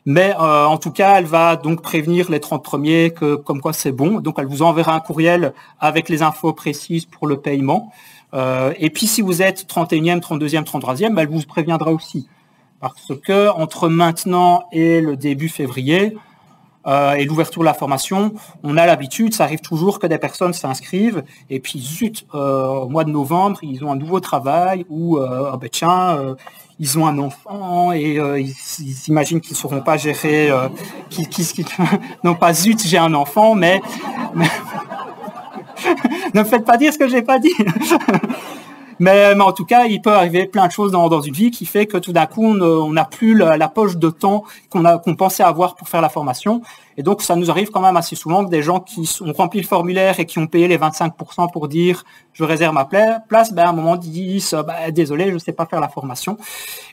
Mais en tout cas, elle va donc prévenir les 30 premiers que comme quoi c'est bon. Donc, elle vous enverra un courriel avec les infos précises pour le paiement. Et puis, si vous êtes 31e, 32e, 33e, elle vous préviendra aussi. Parce que entre maintenant et le début février et l'ouverture de la formation, on a l'habitude, ça arrive toujours que des personnes s'inscrivent et puis zut, au mois de novembre, ils ont un nouveau travail ou ils ont un enfant et ils s'imaginent qu'ils ne sauront pas gérer, non pas zut, j'ai un enfant, mais ne me faites pas dire ce que j'ai pas dit. Mais en tout cas, il peut arriver plein de choses dans une vie qui fait que tout d'un coup, on n'a plus la poche de temps qu'on pensait avoir pour faire la formation. Et donc, ça nous arrive quand même assez souvent que des gens qui ont rempli le formulaire et qui ont payé les 25% pour dire « je réserve ma place », à un moment, ils disent « désolé, je ne sais pas faire la formation ».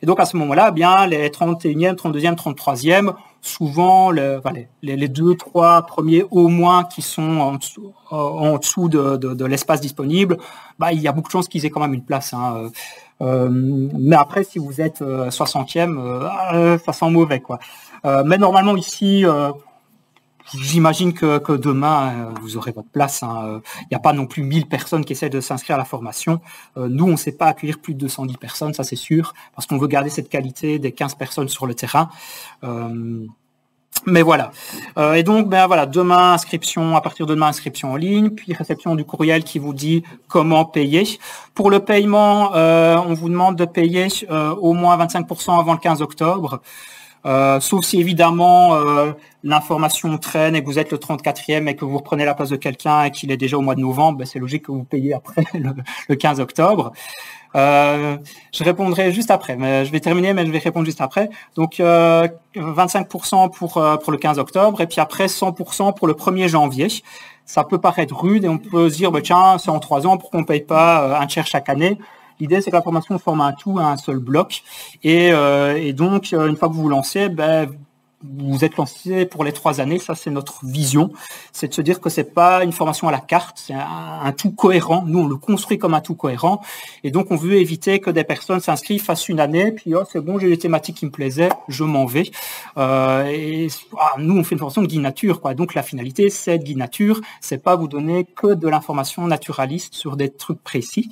Et donc, à ce moment-là, les 31e, 32e, 33e, souvent les 2-3 premiers au moins qui sont en dessous de l'espace disponible, il y a beaucoup de chances qu'ils aient quand même une place. Mais après, si vous êtes 60e, ça sent mauvais, quoi. Mais normalement ici, j'imagine que demain, vous aurez votre place. Il n'y a pas non plus 1000 personnes qui essaient de s'inscrire à la formation. Nous, on ne sait pas accueillir plus de 210 personnes, ça c'est sûr, parce qu'on veut garder cette qualité des 15 personnes sur le terrain. Mais voilà. Et donc, demain, inscription, à partir de demain, inscription en ligne, puis réception du courriel qui vous dit comment payer. Pour le paiement, on vous demande de payer au moins 25% avant le 15 octobre. Sauf si évidemment l'information traîne et que vous êtes le 34e et que vous reprenez la place de quelqu'un et qu'il est déjà au mois de novembre, c'est logique que vous payiez après le 15 octobre. Je répondrai juste après, mais je vais terminer, mais je vais répondre juste après. Donc 25% pour le 15 octobre et puis après 100% pour le 1er janvier. Ça peut paraître rude et on peut se dire tiens, c'est en 3 ans, pourquoi on ne paye pas un tiers chaque année? L'idée, c'est que la formation forme un tout, un seul bloc. Et donc, une fois que vous vous lancez, vous êtes lancé pour les 3 années. Ça, c'est notre vision. C'est de se dire que c'est pas une formation à la carte, c'est un tout cohérent. Nous, on le construit comme un tout cohérent. Et donc, on veut éviter que des personnes s'inscrivent, fassent une année, puis c'est bon, j'ai les thématiques qui me plaisaient, je m'en vais. Nous, on fait une formation de guide nature, quoi. Donc, la finalité, c'est de guide nature. C'est pas vous donner que de l'information naturaliste sur des trucs précis.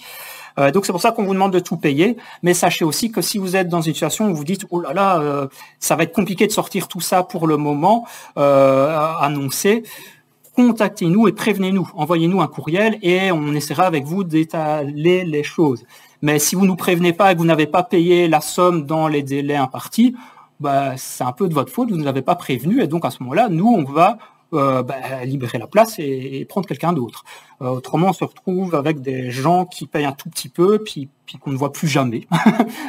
Donc c'est pour ça qu'on vous demande de tout payer, mais sachez aussi que si vous êtes dans une situation où vous dites oh là là, ça va être compliqué de sortir tout ça pour le moment annoncé, contactez-nous et prévenez-nous, envoyez-nous un courriel et on essaiera avec vous d'étaler les choses. Mais si vous nous prévenez pas et que vous n'avez pas payé la somme dans les délais impartis, c'est un peu de votre faute, vous ne nous avez pas prévenu et donc à ce moment-là, nous on va libérer la place et prendre quelqu'un d'autre. Autrement, on se retrouve avec des gens qui payent un tout petit peu, puis qu'on ne voit plus jamais,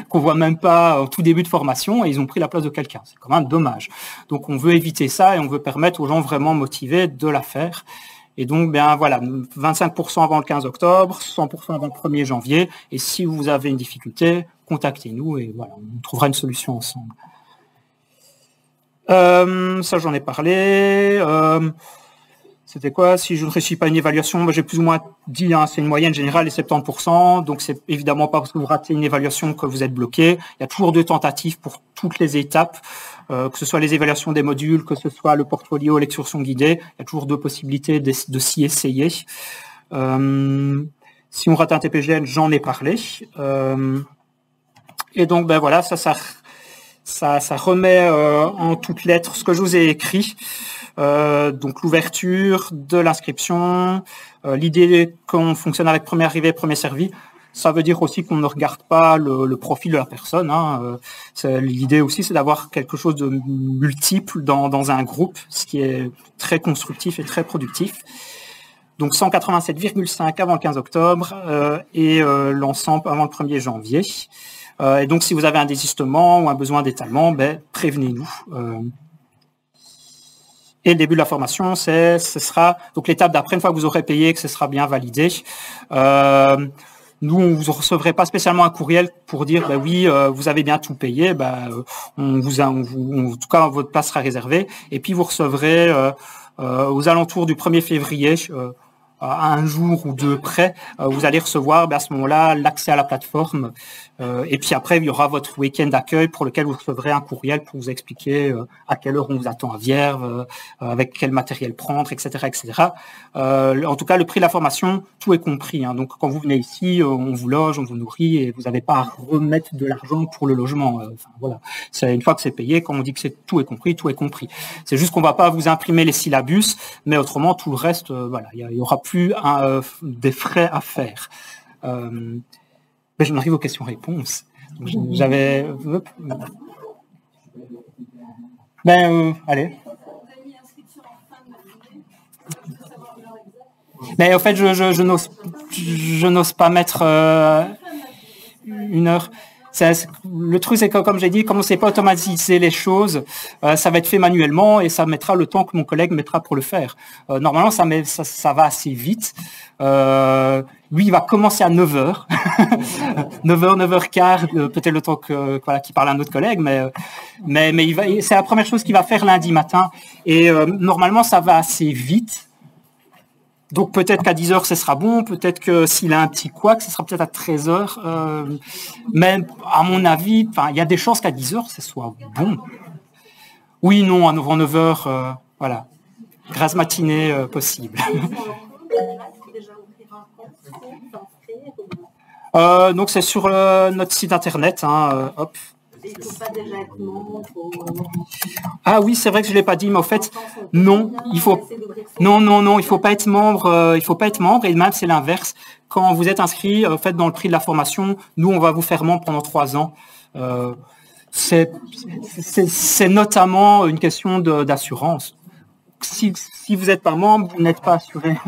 qu'on voit même pas au tout début de formation, et ils ont pris la place de quelqu'un. C'est quand même dommage. Donc, on veut éviter ça et on veut permettre aux gens vraiment motivés de la faire. Et donc, 25% avant le 15 octobre, 100% avant le 1er janvier. Et si vous avez une difficulté, contactez-nous et voilà, on trouvera une solution ensemble. Ça, j'en ai parlé. C'était quoi? Si je ne réussis pas une évaluation, j'ai plus ou moins dit, c'est une moyenne générale et 70%. Donc, c'est évidemment pas parce que vous ratez une évaluation que vous êtes bloqué. Il y a toujours 2 tentatives pour toutes les étapes, que ce soit les évaluations des modules, que ce soit le portfolio, l'excursion guidée. Il y a toujours 2 possibilités de s'y essayer. Si on rate un TPGN, j'en ai parlé. Et donc, voilà, ça remet en toutes lettres ce que je vous ai écrit. Donc l'ouverture de l'inscription, l'idée qu'on fonctionne avec premier arrivé, premier servi, ça veut dire aussi qu'on ne regarde pas le profil de la personne. L'idée aussi, c'est d'avoir quelque chose de multiple dans un groupe, ce qui est très constructif et très productif. Donc 187,5 avant le 15 octobre et l'ensemble avant le 1er janvier. Et donc, si vous avez un désistement ou un besoin d'étalement, prévenez-nous. Et le début de la formation, ce sera donc l'étape d'après, une fois que vous aurez payé, que ce sera bien validé. Nous, on vous recevrait pas spécialement un courriel pour dire, oui, vous avez bien tout payé. En tout cas, votre place sera réservée. Et puis, vous recevrez aux alentours du 1er février. À un jour ou 2 près, vous allez recevoir à ce moment-là l'accès à la plateforme. Et puis après, il y aura votre week-end d'accueil pour lequel vous recevrez un courriel pour vous expliquer à quelle heure on vous attend à Vierve, avec quel matériel prendre, etc. etc. En tout cas, le prix de la formation, tout est compris. Donc, quand vous venez ici, on vous loge, on vous nourrit et vous n'avez pas à remettre de l'argent pour le logement. Voilà. C'est une fois que c'est payé, quand on dit que tout est compris, tout est compris. C'est juste qu'on ne va pas vous imprimer les syllabus, mais autrement, tout le reste, il y aura plus des frais à faire. J'en arrive aux questions-réponses. J'avais... allez. Mais en fait, je n'ose pas mettre... 1 heure. Le truc, c'est que, comme j'ai dit, comme on ne sait pas automatiser les choses, ça va être fait manuellement et ça mettra le temps que mon collègue mettra pour le faire. Normalement, ça va assez vite. Lui, il va commencer à 9h. 9h, 9h15, peut-être le temps qu'il parle à un autre collègue, mais c'est la première chose qu'il va faire lundi matin. Et normalement, ça va assez vite. Donc peut-être qu'à 10h, ce sera bon, peut-être que s'il a un petit couac, ce sera peut-être à 13h. Mais à mon avis, il y a des chances qu'à 10h, ce soit bon. Oui, non, à 9h, voilà. Grasse matinée possible. Donc c'est sur notre site internet. Hop. Il ne faut pas déjà être membre. Ah oui, c'est vrai que je l'ai pas dit, mais en fait, non, il faut pas être membre. Il faut pas être membre, et même c'est l'inverse. Quand vous êtes inscrit, en fait, dans le prix de la formation, nous, on va vous faire membre pendant 3 ans. C'est notamment une question d'assurance. Si vous n'êtes pas membre, vous n'êtes pas assuré.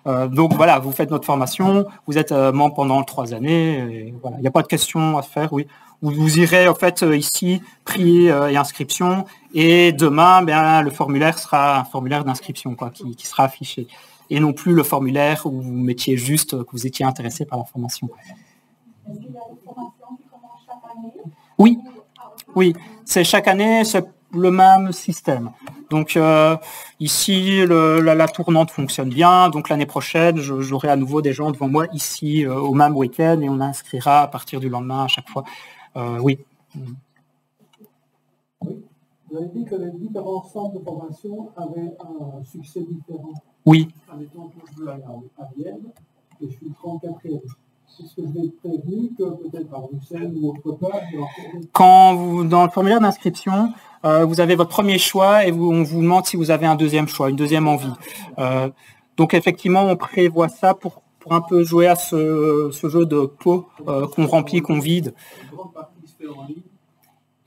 Donc voilà, vous faites notre formation, vous êtes membre pendant 3 années. Et voilà, il n'y a pas de question à se faire, oui. Vous irez en fait ici, prix et inscription, et demain, le formulaire sera un formulaire d'inscription qui sera affiché, et non plus le formulaire où vous mettiez juste que vous étiez intéressé par la formation. Est-ce qu'il y a une formation qui commence chaque année? Oui, c'est chaque année, c'est le même système. Donc ici, la tournante fonctionne bien. Donc l'année prochaine, j'aurai à nouveau des gens devant moi ici au même week-end, et on inscrira à partir du lendemain à chaque fois. Oui. Vous avez dit que les différents centres de formation avaient un succès différent. Oui. En étant je veux à Vienne, et je suis 34e. Est-ce que je vais être prévenu que peut-être à Bruxelles ou autre part, dans le formulaire d'inscription, vous avez votre premier choix et on vous demande si vous avez un deuxième choix, une deuxième envie. Donc effectivement, on prévoit ça pour un peu jouer à ce jeu de pot qu'on remplit, qu'on vide.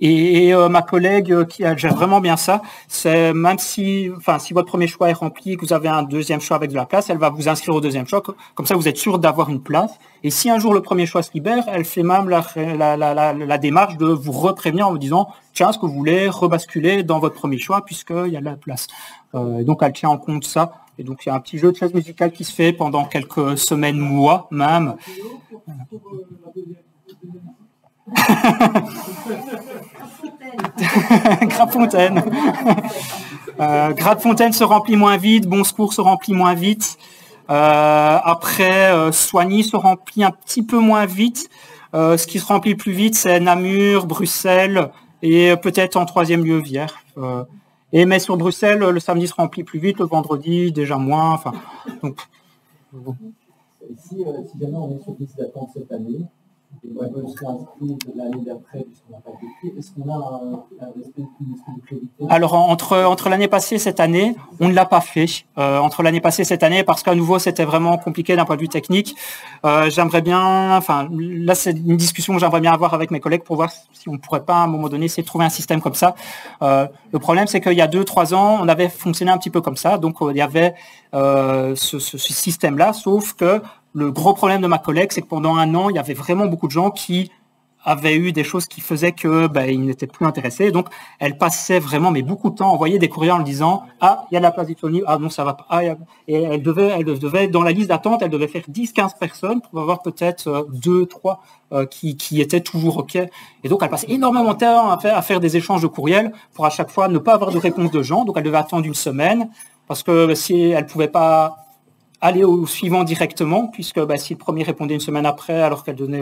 Et ma collègue qui gère vraiment bien ça, c'est même si votre premier choix est rempli, que vous avez un deuxième choix avec de la place, elle va vous inscrire au deuxième choix, comme ça vous êtes sûr d'avoir une place. Et si un jour le premier choix se libère, elle fait même la démarche de vous reprévenir en vous disant tiens, est-ce que vous voulez rebasculer dans votre premier choix puisqu'il y a de la place. Et donc elle tient en compte ça. Et donc il y a un petit jeu de chaise musicale qui se fait pendant quelques semaines, mois même. Grave-Fontaine. Grave-Fontaine se remplit moins vite, Bon Secours se remplit moins vite. Après, Soigny se remplit un petit peu moins vite. Ce qui se remplit plus vite, c'est Namur, Bruxelles et peut-être en 3e lieu Vierre. Mais sur Bruxelles, le samedi se remplit plus vite, le vendredi déjà moins. Enfin, donc. Si jamais on est sur liste d'attente cette année, et on veut se réinscrire l'année d'après, puisqu'on n'a pas été pris, est-ce qu'on a un respect de priorité? Alors, entre l'année passée et cette année, on ne l'a pas fait. Entre l'année passée et cette année, parce qu'à nouveau, c'était vraiment compliqué d'un point de vue technique. J'aimerais bien, là, c'est une discussion que j'aimerais bien avoir avec mes collègues pour voir si on ne pourrait pas, à un moment donné, essayer de trouver un système comme ça. Le problème, c'est qu'il y a 2-3 ans, on avait fonctionné un petit peu comme ça. Donc, il y avait ce système-là, sauf que le gros problème de ma collègue, c'est que pendant 1 an, il y avait vraiment beaucoup de gens qui avaient eu des choses qui faisaient que ils n'étaient plus intéressés. Donc, elle passait vraiment beaucoup de temps à envoyer des courriers en lui disant « Ah, il y a de la place disponible. Ah non, ça va pas. » Et elle devait, dans la liste d'attente, elle devait faire 10-15 personnes pour avoir peut-être 2-3 qui étaient toujours OK. Et donc, elle passait énormément de temps à faire des échanges de courriels pour à chaque fois ne pas avoir de réponse de gens. Donc, elle devait attendre 1 semaine parce que si elle pouvait pas aller au suivant directement, puisque si le premier répondait 1 semaine après, alors qu'elle donnait...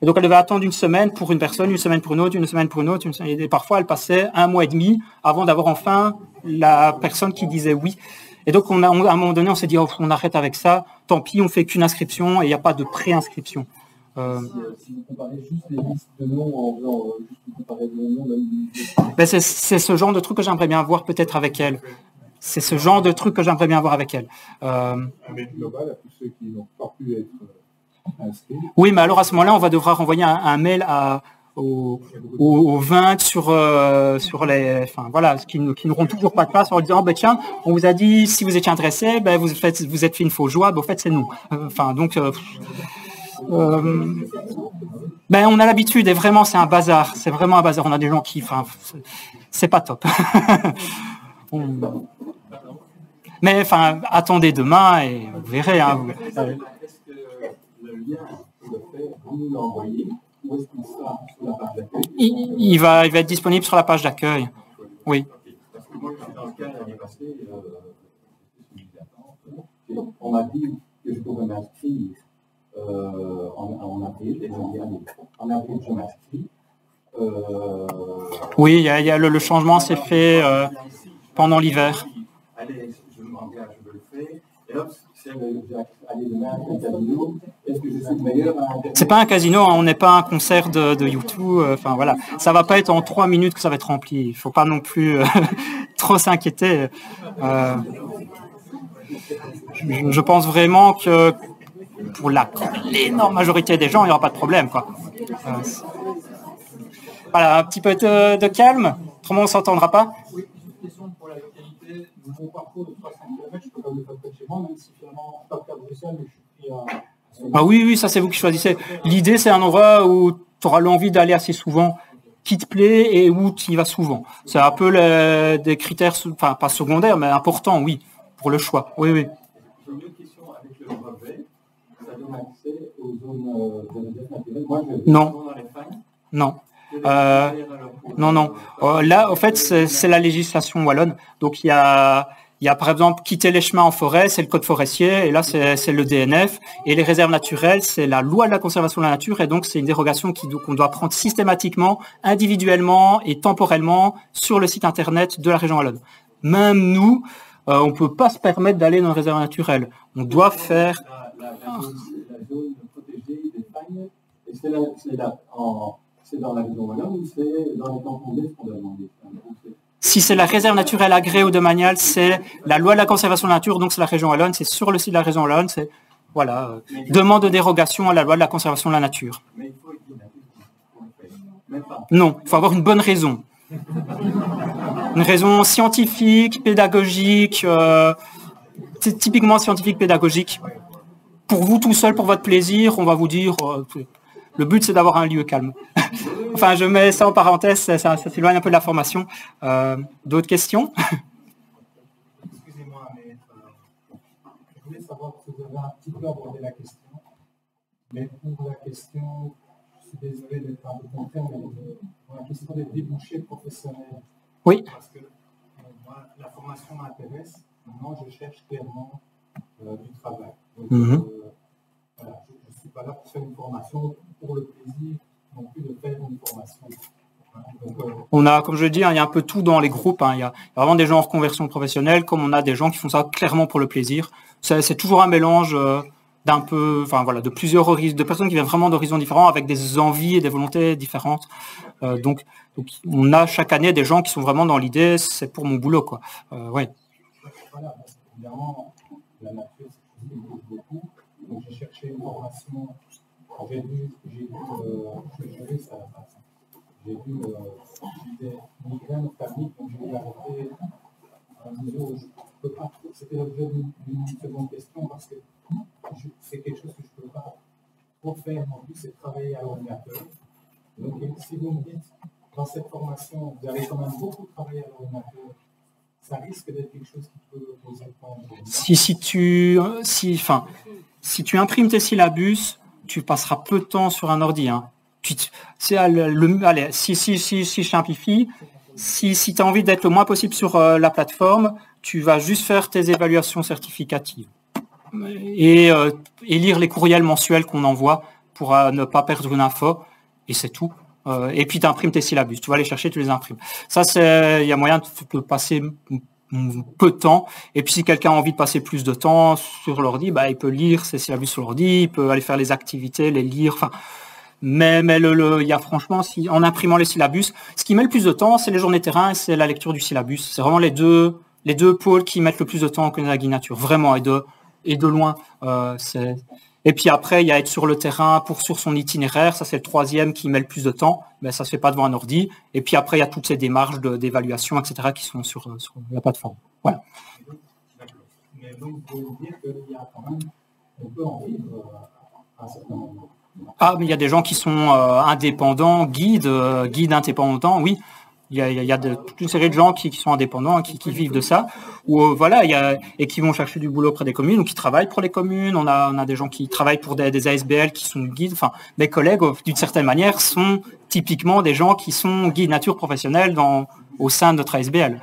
Et donc elle devait attendre 1 semaine pour une personne, 1 semaine pour une autre, 1 semaine pour une autre, et parfois elle passait 1 mois et demi avant d'avoir enfin la personne qui disait oui. Et donc à un moment donné, on s'est dit, on arrête avec ça, tant pis, on fait qu'une inscription et il n'y a pas de pré-inscription. Si vous comparez juste les listes de noms en faisant juste comparer le nom, c'est ce genre de truc que j'aimerais bien voir peut-être avec elle. C'est ce genre de truc que j'aimerais bien voir avec elle. Un mail global à tous ceux qui n'ont pas pu être inscrits. Oui, mais alors à ce moment-là, on va devoir renvoyer un mail aux 20 sur les... qui n'auront toujours pas de place en disant tiens, on vous a dit si vous étiez intéressé, vous êtes fait une fausse joie, en fait c'est nous. Ben, on a l'habitude et vraiment c'est un bazar. C'est vraiment un bazar. On a des gens qui, enfin, c'est pas top. Mais enfin, attendez demain et vous verrez. Hein. Est-ce que le lien, le fait, vous nous l'envoyez, ou est-ce qu'il sera sur la page d'accueil? Il va être disponible sur la page d'accueil. Oui. Parce que moi, je suis dans le cas l'année passée, on m'a dit que je pouvais m'inscrire en avril, et je me dis, allez, en avril, je m'inscris. Oui, il y a le changement s'est fait pendant l'hiver. Allez, je m'engage, je veux le faire. Et hop, c'est allez, demain, un casino. Est-ce que je suis le meilleur à Internet? C'est pas un casino, hein, on n'est pas un concert de YouTube. Enfin voilà, ça va pas être en 3 minutes que ça va être rempli. Il faut pas non plus trop s'inquiéter. Je pense vraiment que pour l'énorme majorité des gens, il n'y aura pas de problème, quoi. Voilà, un petit peu de calme. Autrement, on ne s'entendra pas. Oui, une question pour la localité. Mon parcours de 300 km, je peux pas le faire chez moi, même si finalement, je ne suis pas à Bruxelles, mais je suis pris à... Ah oui, ça c'est vous qui choisissez. L'idée, c'est un endroit où tu auras l'envie d'aller assez souvent, qui te plaît et où tu y vas souvent. C'est un peu des critères, enfin pas secondaires, mais importants, oui, pour le choix. Oui, oui. J'ai une autre question avec le brevet. Ça donne accès aux zones de réserve naturelle. Moi, je Non. dans les fagnes. Non. Non. Là, en fait, c'est la législation wallonne. Donc, il y a par exemple quitter les chemins en forêt, c'est le code forestier, et là, c'est le DNF. Et les réserves naturelles, c'est la loi de la conservation de la nature, et donc c'est une dérogation qu'on doit prendre systématiquement, individuellement et temporellement sur le site internet de la région wallonne. Même nous, on ne peut pas se permettre d'aller dans une réserve naturelle. On doit faire... La zone protégée des fagnes, et c'est dans la région wallonne ou c'est dans les cantons d'Est qu'on doit demander? Si c'est la réserve naturelle agréée ou domaniale, c'est la loi de la conservation de la nature, donc c'est la région wallonne, c'est sur le site de la région wallonne, c'est voilà, demande de dérogation à la loi de la conservation de la nature. Mais il faut être même pas. Non, il faut avoir une bonne raison. Une raison scientifique, pédagogique, c'est typiquement scientifique, pédagogique. Pour vous tout seul, pour votre plaisir, on va vous dire, le but c'est d'avoir un lieu calme. Enfin, je mets ça en parenthèse, ça s'éloigne un peu de la formation. D'autres questions? Excusez-moi, mais je voulais savoir si vous avez un petit peu abordé la question. Mais pour la question, je suis désolé d'être un peu contraire, mais pour la question des débouchés professionnels. Oui. Parce que moi, la formation m'intéresse. Maintenant, je cherche clairement du travail. Donc, voilà, je ne suis pas là pour faire une formation pour le plaisir non plus de faire une formation. Donc, on a, comme je le dis, il y a un peu tout dans les groupes. Il y a vraiment des gens en reconversion professionnelle, comme on a des gens qui font ça clairement pour le plaisir. C'est toujours un mélange d'un peu, enfin voilà, de plusieurs horizons, de personnes qui viennent vraiment d'horizons différents, avec des envies et des volontés différentes. Donc, on a chaque année des gens qui sont vraiment dans l'idée, c'est pour mon boulot, quoi. Ouais. Voilà, parce qu'évidemment, la nature, c'est quelque chose qui me touche beaucoup. Donc, j'ai cherché une formation. J'ai vu ça. J'ai vu des migraines octamiques, donc j'ai arrêté à un niveau où je ne peux pas. C'était l'objet d'une seconde question parce que c'est quelque chose que je ne peux pas trop faire non plus, c'est travailler à l'ordinateur. Donc, si vous me dites, dans cette formation, vous allez quand même beaucoup travailler à l'ordinateur, ça risque d'être quelque chose qui peut poser problème. Si tu imprimes tes syllabus, tu passeras peu de temps sur un ordi. Hein. Allez, si je simplifie, si tu as envie d'être le moins possible sur la plateforme, tu vas juste faire tes évaluations certificatives et lire les courriels mensuels qu'on envoie pour ne pas perdre une info, et c'est tout. Et puis tu imprimes tes syllabus, tu vas les chercher, tu les imprimes. Ça, il y a moyen de passer peu de temps. Et puis si quelqu'un a envie de passer plus de temps sur l'ordi, il peut lire ses syllabus sur l'ordi, il peut aller faire les activités, les lire. Enfin, mais il y a franchement, en imprimant les syllabus, ce qui met le plus de temps, c'est les journées terrain et c'est la lecture du syllabus. C'est vraiment les deux pôles qui mettent le plus de temps en Königin Natur, vraiment, et de loin. Et puis après, il y a être sur le terrain sur son itinéraire, ça c'est le troisième qui met le plus de temps, mais ça se fait pas devant un ordi. Et puis après, il y a toutes ces démarches d'évaluation, etc., qui sont sur la plateforme. Voilà. Mais donc, vous voulez dire qu'il y a quand même, on peut en vivre à un certain moment. Ah, mais il y a des gens qui sont indépendants, guides indépendants, oui. Il y a toute une série de gens qui sont indépendants, qui vivent de ça, ou voilà, et qui vont chercher du boulot auprès des communes, ou qui travaillent pour les communes. On a des gens qui travaillent pour des ASBL qui sont guides. Enfin, mes collègues, d'une certaine manière, sont typiquement des gens qui sont guides nature professionnels au sein de notre ASBL.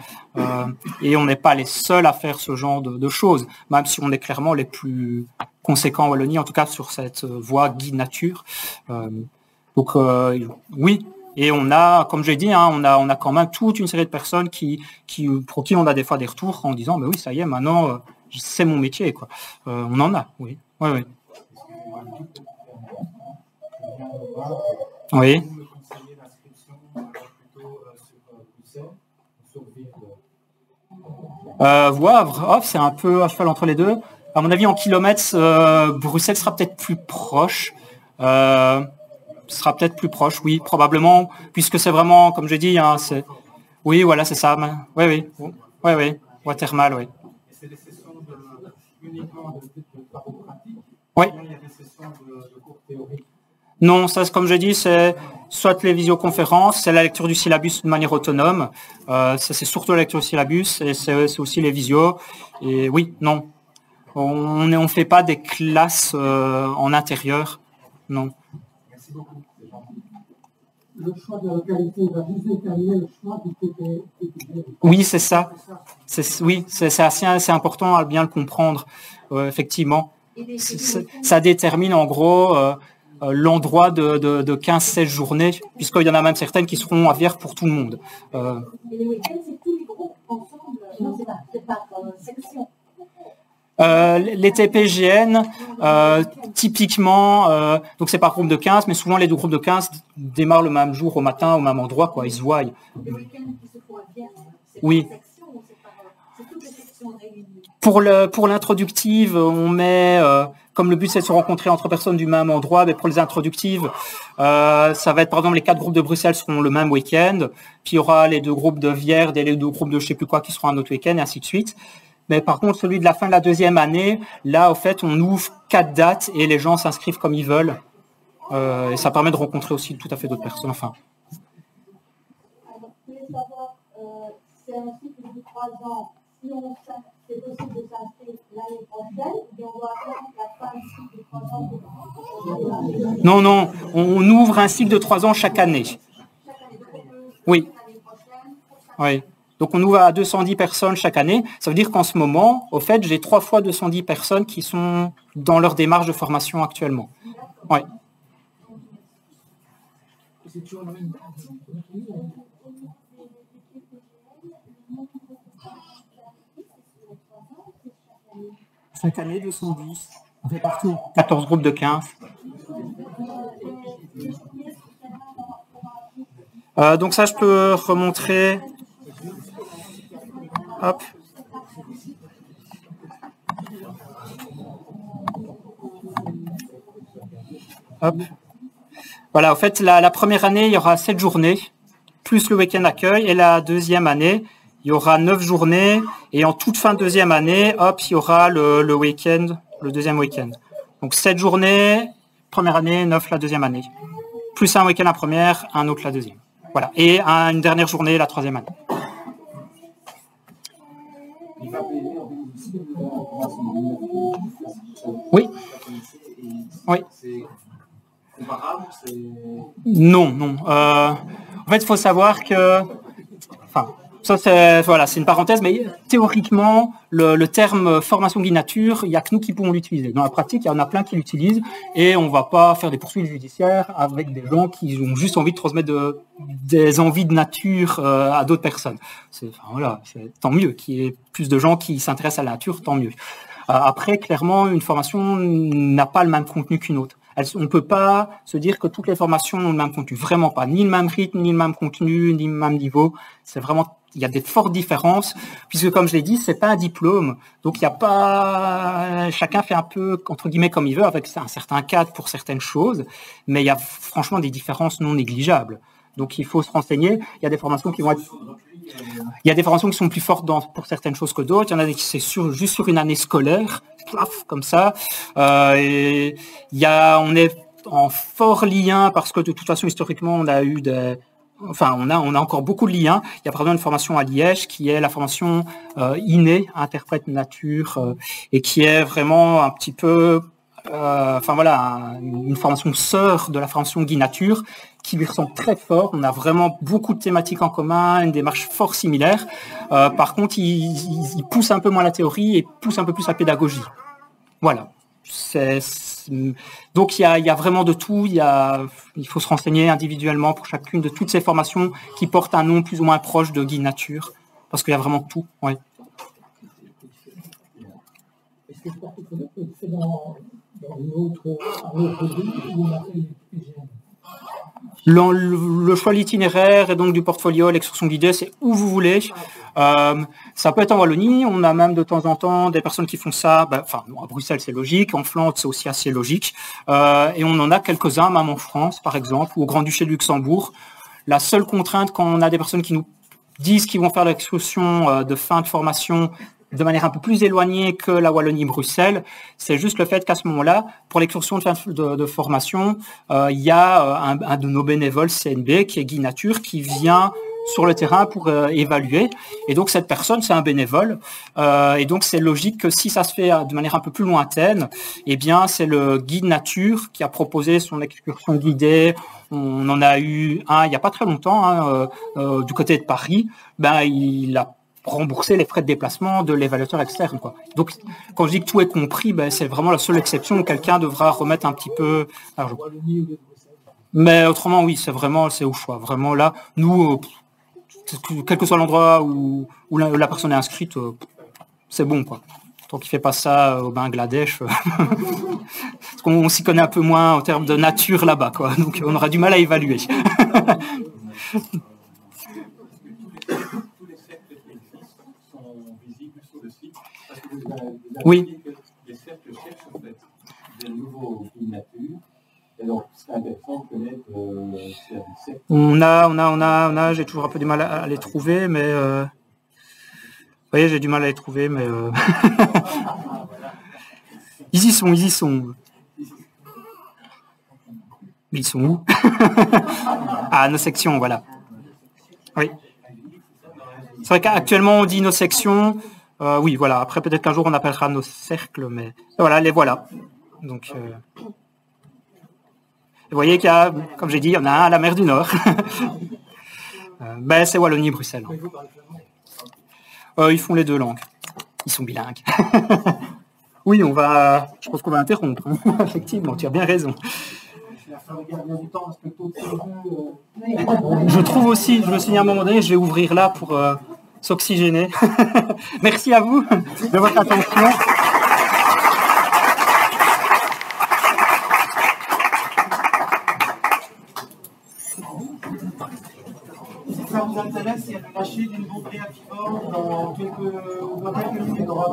Et on n'est pas les seuls à faire ce genre de choses, même si on est clairement les plus conséquents en Wallonie, en tout cas sur cette voie guide nature. Donc oui. Et on a, comme j'ai dit, on a quand même toute une série de personnes pour qui on a des fois des retours en disant, mais oui, ça y est, maintenant, c'est mon métier, quoi. On en a, oui. Oui, oui. Oui. Wavre, c'est un peu à cheval entre les deux. À mon avis, en kilomètres, Bruxelles sera peut-être plus proche. Oui, probablement, puisque c'est vraiment, comme je dis, oui, voilà, c'est ça. Oui, Watermal, oui. Et c'est des sessions uniquement de travaux pratiques? Oui. Il y a des sessions de cours théoriques? Non, ça, comme je dis, c'est soit les visioconférences, c'est la lecture du syllabus de manière autonome. Ça, c'est surtout la lecture du syllabus, et c'est aussi les visios. Et oui, non, on fait pas des classes en intérieur, non. Merci beaucoup. Le choix de la localité va juste déterminer le choix du TPG. Oui, c'est ça. C'est assez important à bien le comprendre, effectivement. Ça détermine en gros l'endroit de 15-16 journées, puisqu'il y en a même certaines qui seront à Vierre pour tout le monde. Et les week-ends, c'est tous les groupes ensemble? Non, c'est pas section. Les TPGN, typiquement, donc c'est par groupe de 15, mais souvent les deux groupes de 15 démarrent le même jour, au matin, au même endroit, quoi, ils se voient. Les week-ends qui se font à Vierre, c'est oui. pas section ou c'est toutes les sections réunies? Pour l'introductive, on met, comme le but c'est de se rencontrer entre personnes du même endroit, mais pour les introductives, ça va être par exemple les 4 groupes de Bruxelles seront le même week-end, puis il y aura les 2 groupes de Vierre et les 2 groupes de je sais plus quoi qui seront un autre week-end, et ainsi de suite. Mais par contre, celui de la fin de la 2e année, là, au fait, on ouvre 4 dates et les gens s'inscrivent comme ils veulent. Et ça permet de rencontrer aussi tout à fait d'autres personnes. Enfin. Alors, je voulais savoir, c'est un cycle de 3 ans. Si c'est possible de s'inscrire l'année prochaine, et on doit attendre la fin du cycle de 3 ans pour... Non, on ouvre un cycle de 3 ans chaque année. Chaque année, oui. Oui. Donc on ouvre à 210 personnes chaque année. Ça veut dire qu'en ce moment, au fait, j'ai 3 fois 210 personnes qui sont dans leur démarche de formation actuellement. Oui. Chaque année, 210. On fait partout. 14 groupes de 15. Donc ça, je peux remontrer. Hop. Hop. Voilà, en fait, la première année, il y aura 7 journées, plus le week-end accueil, et la 2e année, il y aura 9 journées, et en toute fin de 2e année, hop, il y aura le week-end, le 2e week-end. Donc 7 journées, première année, 9 la 2e année. Plus un week-end la première, un autre la 2e. Voilà, et une dernière journée la 3e année. Oui. Oui. Non. En fait, il faut savoir que, enfin, ça c'est une parenthèse, mais théoriquement, le terme formation guide nature, il n'y a que nous qui pouvons l'utiliser. Dans la pratique, il y en a plein qui l'utilisent et on ne va pas faire des poursuites judiciaires avec des gens qui ont juste envie de transmettre des envies de nature à d'autres personnes. C'est tant mieux qu'il y ait plus de gens qui s'intéressent à la nature, tant mieux. Après, clairement, une formation n'a pas le même contenu qu'une autre. On ne peut pas se dire que toutes les formations ont le même contenu. Vraiment pas. Ni le même rythme, ni le même contenu, ni le même niveau. C'est vraiment, il y a des fortes différences, puisque comme je l'ai dit, c'est pas un diplôme. Donc il n'y a pas, chacun fait un peu, entre guillemets, comme il veut, avec un certain cadre pour certaines choses. Mais il y a franchement des différences non négligeables. Donc il faut se renseigner. Il y a des formations qui vont être... Il y a des formations qui sont plus fortes pour certaines choses que d'autres. Il y en a qui c'est juste sur une année scolaire, comme ça. Et on est en fort lien parce que de toute façon, historiquement, on a eu on a encore beaucoup de liens. Il y a par exemple une formation à Liège qui est la formation innée, interprète nature, et qui est vraiment un petit peu, une formation sœur de la formation Guy Nature, qui lui ressemble très fort. On a vraiment beaucoup de thématiques en commun, une démarche fort similaire. Par contre, il pousse un peu moins la théorie et pousse un peu plus la pédagogie. Voilà. Donc il y a vraiment de tout. Il faut se renseigner individuellement pour chacune de toutes ces formations qui portent un nom plus ou moins proche de Guy Nature, parce qu'il y a vraiment tout. Ouais. Est-ce que c'est dans un autre livre où on a fait une le choix de l'itinéraire et donc du portfolio, l'excursion guidée, c'est où vous voulez. Ça peut être en Wallonie, on a même de temps en temps des personnes qui font ça, à Bruxelles c'est logique, en Flandre c'est aussi assez logique, et on en a quelques-uns, même en France par exemple, ou au Grand-Duché de Luxembourg. La seule contrainte quand on a des personnes qui nous disent qu'ils vont faire l'excursion de fin de formation de manière un peu plus éloignée que la Wallonie-Bruxelles, c'est juste le fait qu'à ce moment-là, pour l'excursion de fin de formation, il y a un de nos bénévoles CNB, qui est Guy Nature, qui vient sur le terrain pour évaluer. Et donc, cette personne, c'est un bénévole. Et donc, c'est logique que si ça se fait de manière un peu plus lointaine, eh bien, c'est le guide nature qui a proposé son excursion guidée. On en a eu un il n'y a pas très longtemps, du côté de Paris. Il a rembourser les frais de déplacement de l'évaluateur externe, quoi. Donc, quand je dis que tout est compris, c'est vraiment la seule exception où quelqu'un devra remettre un petit peu d'argent. Mais autrement, oui, c'est au choix. Vraiment, là, nous, quel que soit l'endroit où la personne est inscrite, c'est bon, quoi. Tant qu'il ne fait pas ça au Bangladesh, parce qu'on s'y connaît un peu moins en termes de nature là-bas, quoi. Donc, on aura du mal à évaluer. Oui. Les cercles cherchent en fait des nouveaux guides nature. Et donc, c'est intéressant de connaître s'il y a des cercles. On a, j'ai toujours un peu du mal à les trouver, mais vous voyez, j'ai du mal à les trouver, mais ils y sont. Mais ils sont où? Ah, nos sections, voilà. Oui. C'est vrai qu'actuellement, on dit nos sections. Oui, voilà. Après, peut-être qu'un jour, on appellera nos cercles, mais voilà, les voilà. Donc, vous voyez qu'il y a, comme j'ai dit, il y en a un à la mer du Nord. C'est Wallonie-Bruxelles. Ils font les deux langues. Ils sont bilingues. Oui, je pense qu'on va interrompre. Effectivement, tu as bien raison. Je trouve aussi, je me suis dit à un moment donné, je vais ouvrir là pour s'oxygéner. Merci à vous de votre attention. Si ça vous intéresse, il y a le lâcher d'une bombe réactivore dans quelques minutes. On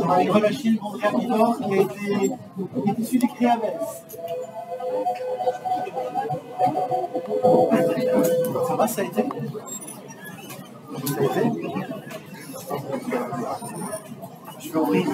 va aller relâcher une bombe réactivore qui est issue des Créaves. Ça va, ça a été? Je vais ouvrir.